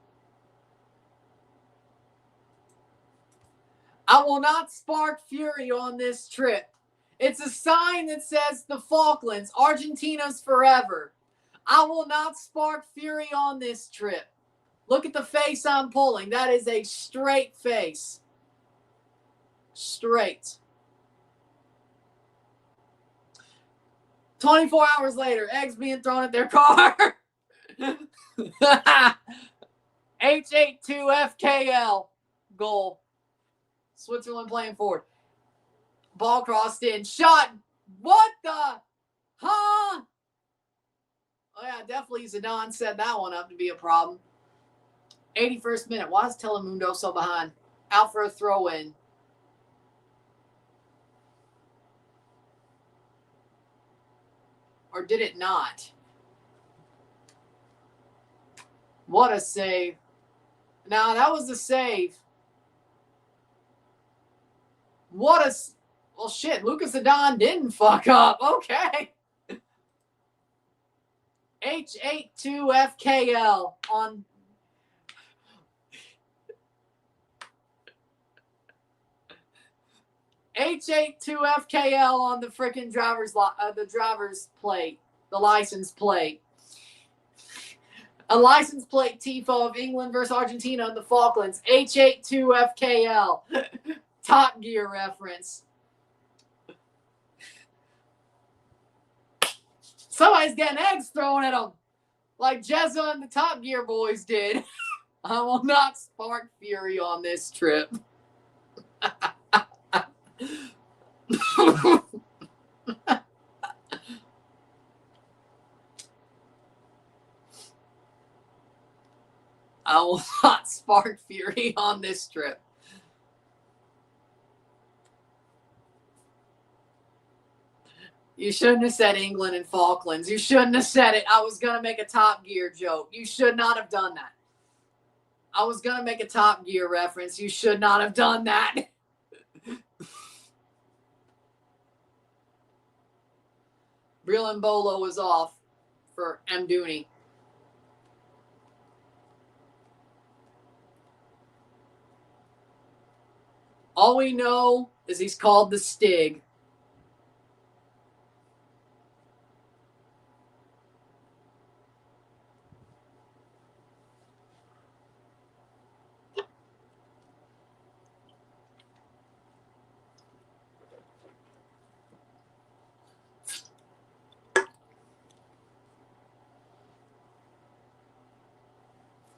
I will not spark fury on this trip. It's a sign that says the Falklands, Argentina's forever. I will not spark fury on this trip. Look at the face I'm pulling. That is a straight face. Straight. 24 hours later, eggs being thrown at their car. H82FKL. Goal. Switzerland playing forward. Ball crossed in. Shot. What the? Huh? Oh, yeah, definitely Zidane set that one up to be a problem. 81st minute. Why is Telemundo so behind? Out for a throw-in. Or did it not? What a save. Now, that was the save. What a... Well, shit, Lucas Zidane didn't fuck up. Okay. H82FKL on... H82FKL on the freaking driver's plate, the license plate. A license plate tifo of England versus Argentina in the Falklands. H82FKL. Top Gear reference. Somebody's getting eggs thrown at them, like Jezza and the Top Gear boys did. I will not spark fury on this trip. I will not spark fury on this trip. You shouldn't have said England and Falklands. You shouldn't have said it. I was going to make a Top Gear joke. You should not have done that. I was going to make a Top Gear reference. You should not have done that. Brillin Bolo was off for M. Dooney. All we know is he's called the Stig.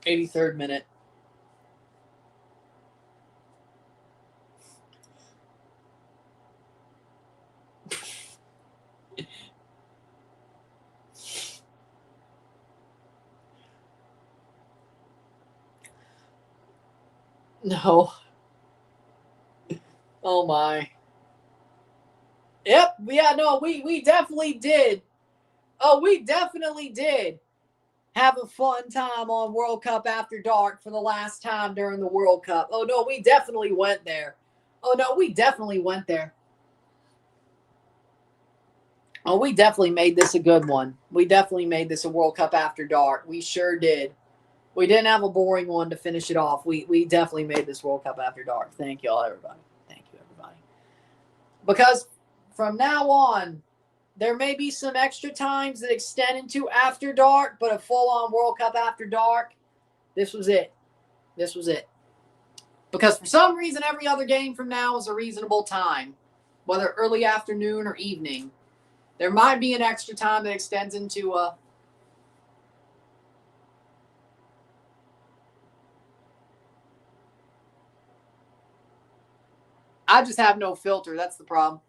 $83rd minute. No. Oh my. Yep. Yeah, no, we definitely did. Oh, we definitely did have a fun time on World Cup After Dark for the last time during the World Cup. Oh no, we definitely went there. Oh no, we definitely went there. Oh, we definitely made this a good one. We definitely made this a World Cup After Dark. We sure did. We didn't have a boring one to finish it off. We definitely made this World Cup After Dark. Thank y'all, everybody. Thank you, everybody. Because from now on, there may be some extra times that extend into After Dark, but a full-on World Cup After Dark, this was it. This was it. Because for some reason, every other game from now is a reasonable time, whether early afternoon or evening. There might be an extra time that extends into a... I just have no filter. That's the problem.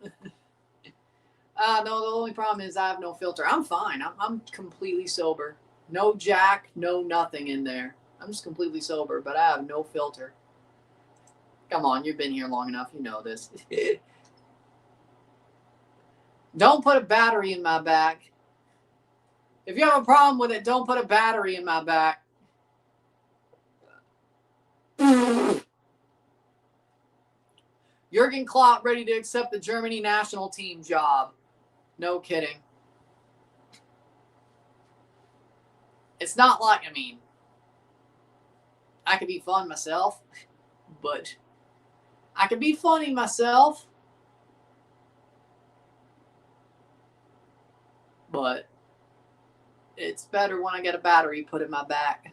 No, the only problem is I have no filter. I'm fine. I'm completely sober. No Jack, no nothing in there. I'm just completely sober, but I have no filter. Come on, you've been here long enough. You know this. Don't put a battery in my back. If you have a problem with it, don't put a battery in my back. Jurgen Klopp ready to accept the Germany national team job. No kidding. It's not like, I mean, I could be fun myself, but I could be funny myself. But it's better when I get a battery put in my back.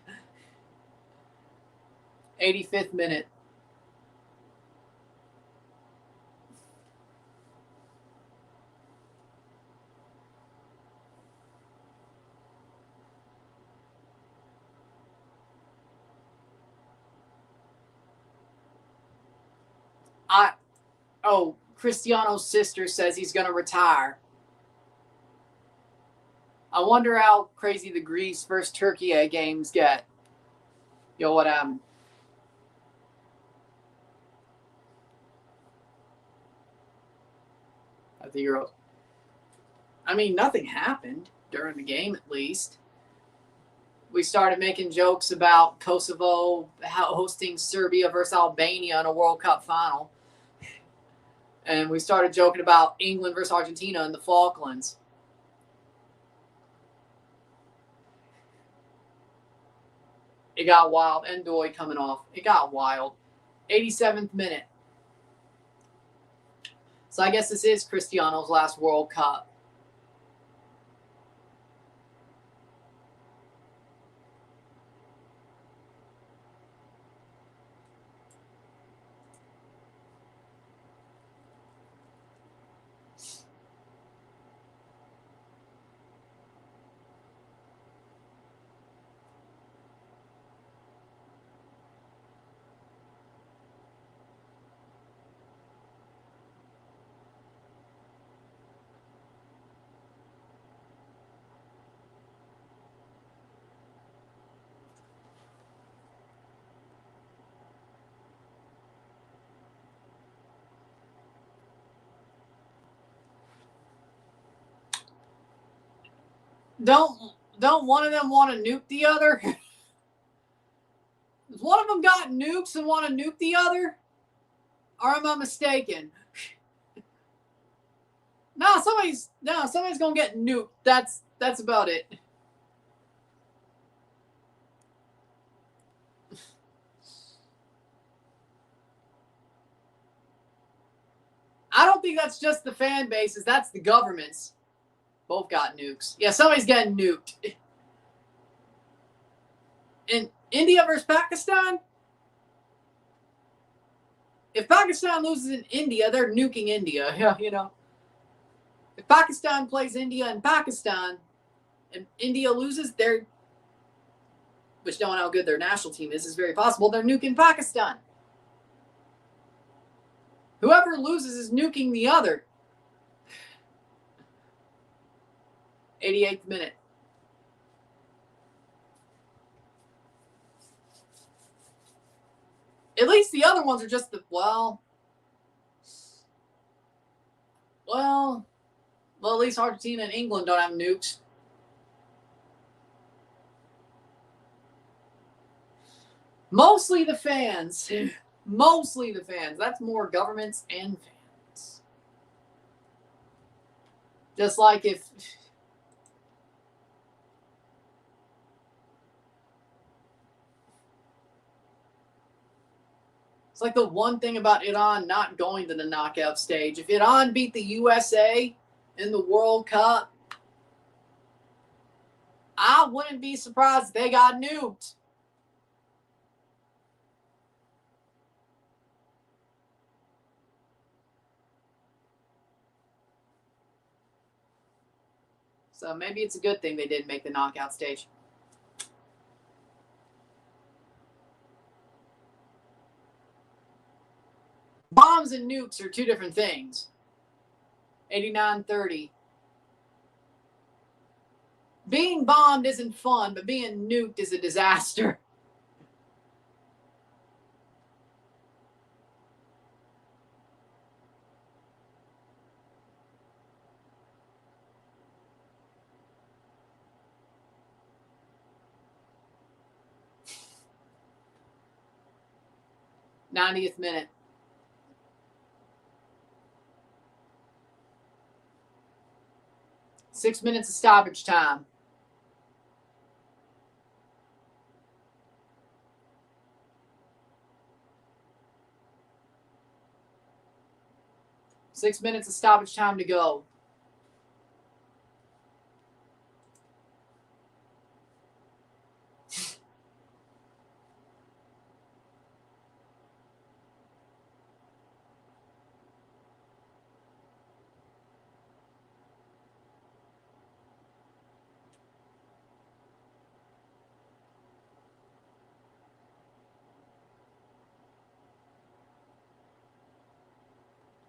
85th minute. Cristiano's sister says he's going to retire. I wonder how crazy the Greece versus Turkey games get. Yo, what happened? At the Euros. I mean, nothing happened during the game, at least. We started making jokes about Kosovo hosting Serbia versus Albania in a World Cup final. And we started joking about England versus Argentina in the Falklands. It got wild. Endoy coming off. It got wild. 87th minute. So I guess this is Cristiano's last World Cup. Don't one of them want to nuke the other? Does one of them got nukes and want to nuke the other? Or am I mistaken? No, somebody's gonna get nuked. That's about it. I don't think that's just the fan bases. That's the governments. Both got nukes. Yeah, somebody's getting nuked. In India versus Pakistan? If Pakistan loses in India, they're nuking India. Yeah, you know. If Pakistan plays India and Pakistan, and India loses, which don't know how good their national team is very possible, they're nuking Pakistan. Whoever loses is nuking the other. 88th minute. At least the other ones are just well, at least Argentina and England don't have nukes. Mostly the fans. Mostly the fans. That's more governments and fans. Just like if... It's like the one thing about Iran not going to the knockout stage. If Iran beat the USA in the World Cup, I wouldn't be surprised if they got nuked. So maybe it's a good thing they didn't make the knockout stage. Bombs and nukes are two different things. 89-30. Being bombed isn't fun, but being nuked is a disaster. '90th minute. Six minutes of stoppage time. Six minutes of stoppage time to go.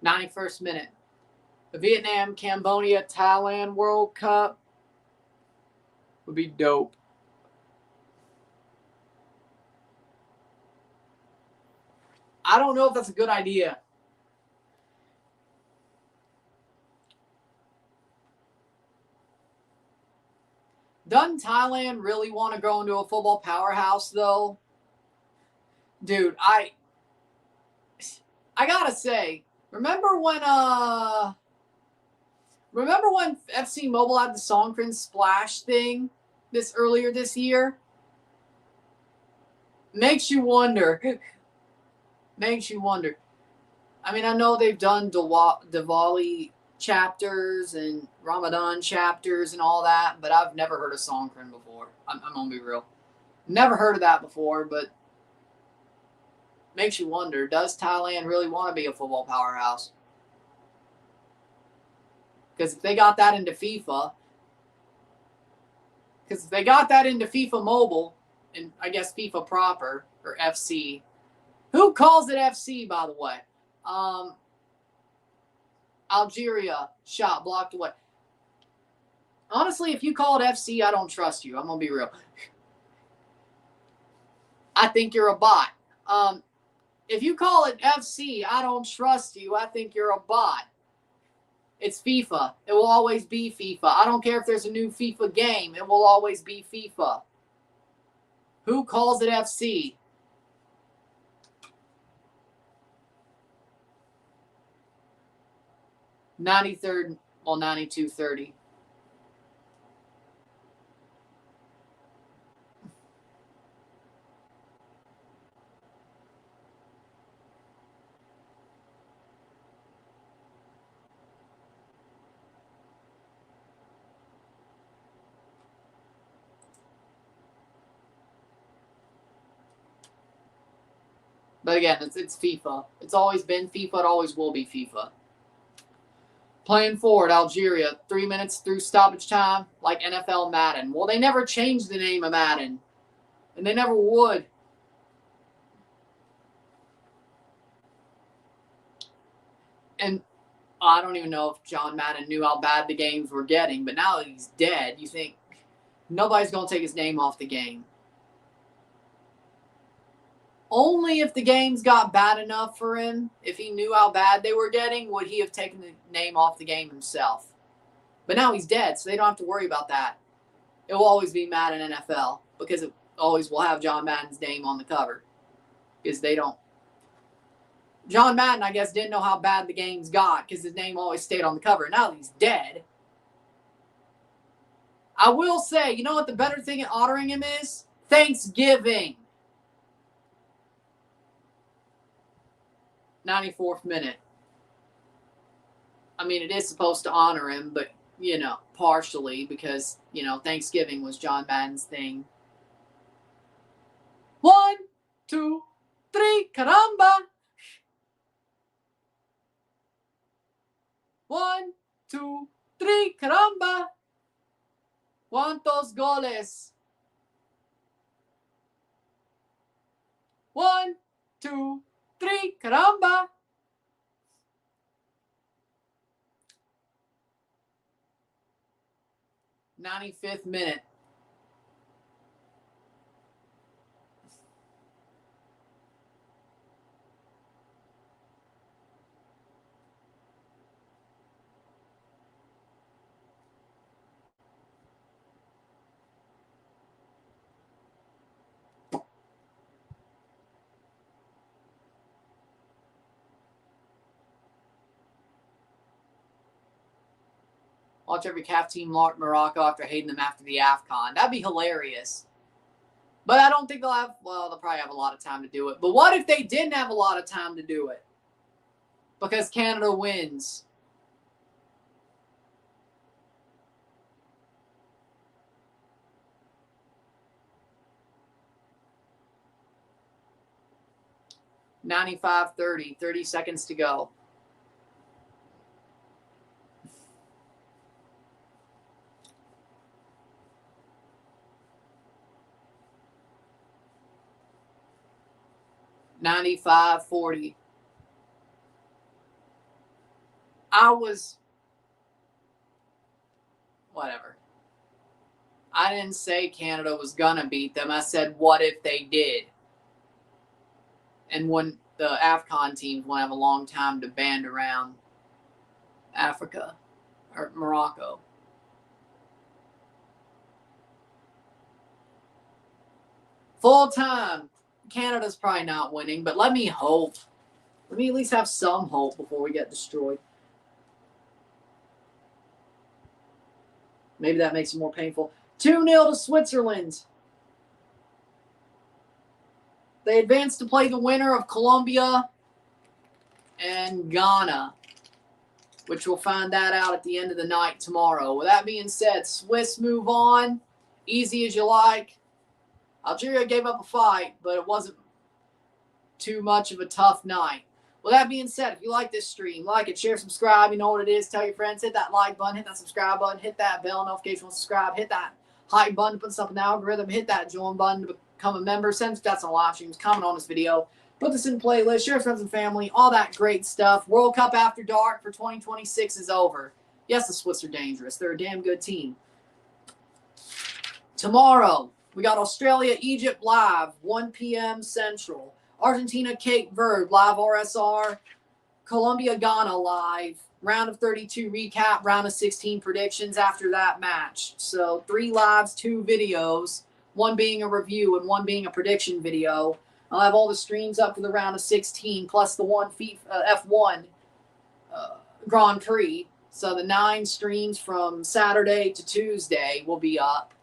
'91st minute. The Vietnam, Cambodia, Thailand World Cup. Would be dope. I don't know if that's a good idea. Doesn't Thailand really want to grow into a football powerhouse, though? Dude, I gotta say, remember when FC Mobile had the Songkran Splash thing earlier this year? Makes you wonder. Makes you wonder. I mean, I know they've done Diwali chapters and Ramadan chapters and all that, but I've never heard of Songkran before. I'm gonna be real. Never heard of that before, but makes you wonder, does Thailand really want to be a football powerhouse? Because if they got that into FIFA, Mobile, and I guess FIFA proper, or FC, who calls it FC, by the way? Algeria shot blocked away. Honestly, if you call it FC, I don't trust you. I'm going to be real. I think you're a bot. If you call it FC, I don't trust you. I think you're a bot. It's FIFA. It will always be FIFA. I don't care if there's a new FIFA game. It will always be FIFA. Who calls it FC? $93, well, $92.30. But again, it's FIFA. It's always been FIFA. It always will be FIFA. Playing forward, Algeria, 3 minutes through stoppage time, like NFL Madden. Well, they never changed the name of Madden, and they never would. And I don't even know if John Madden knew how bad the games were getting, but now that he's dead, you think nobody's going to take his name off the game. Only if the games got bad enough for him, if he knew how bad they were getting, would he have taken the name off the game himself. But now he's dead, so they don't have to worry about that. It will always be Madden NFL because it always will have John Madden's name on the cover. Because they don't. John Madden, I guess, didn't know how bad the games got because his name always stayed on the cover. Now that he's dead, I will say, you know what the better thing at honoring him is? Thanksgiving. 94th minute. I mean, it is supposed to honor him, but, you know, partially because, you know, Thanksgiving was John Madden's thing. 1, 2, 3, caramba! 1, 2, 3, caramba! ¿Cuántos goles? 1, 2, 3, caramba! '95th minute. Watch every CAF team mark Morocco after hating them after the AFCON. That'd be hilarious. But I don't think they'll have, well, they'll probably have a lot of time to do it. But what if they didn't have a lot of time to do it? Because Canada wins. $95.30, 30 seconds to go. $95.40. Whatever. I didn't say Canada was going to beat them. I said, what if they did? And when the AFCON teams will have a long time to band around Africa or Morocco. Full time. Canada's probably not winning, but let me hope. Let me at least have some hope before we get destroyed. Maybe that makes it more painful. 2-0 to Switzerland. They advanced to play the winner of Colombia and Ghana, which we'll find that out at the end of the night tomorrow. With that being said, Swiss move on. Easy as you like. Algeria gave up a fight, but it wasn't too much of a tough night. With that being said, if you like this stream, like it, share, subscribe. You know what it is. Tell your friends. Hit that like button. Hit that subscribe button. Hit that bell notification to subscribe. Hit that hype button to put stuff in the algorithm. Hit that join button to become a member. Send stats on live streams. Comment on this video. Put this in playlist. Share with friends and family. All that great stuff. World Cup After Dark for 2026 is over. Yes, the Swiss are dangerous. They're a damn good team. Tomorrow, we got Australia, Egypt live, 1 p.m. Central. Argentina, Cape Verde, live RSR. Colombia, Ghana, live. Round of 32 recap, round of 16 predictions after that match. So 3 lives, 2 videos, one being a review and one being a prediction video. I'll have all the streams up for the round of 16, plus the one FIFA F1 Grand Prix. So the 9 streams from Saturday to Tuesday will be up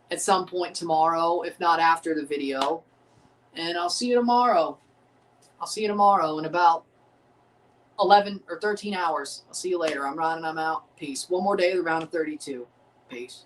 at some point tomorrow, if not after the video. And I'll see you tomorrow. I'll see you tomorrow in about 11 or 13 hours. I'll see you later. I'm Ryan and I'm out. Peace. One more day of the round of 32. Peace.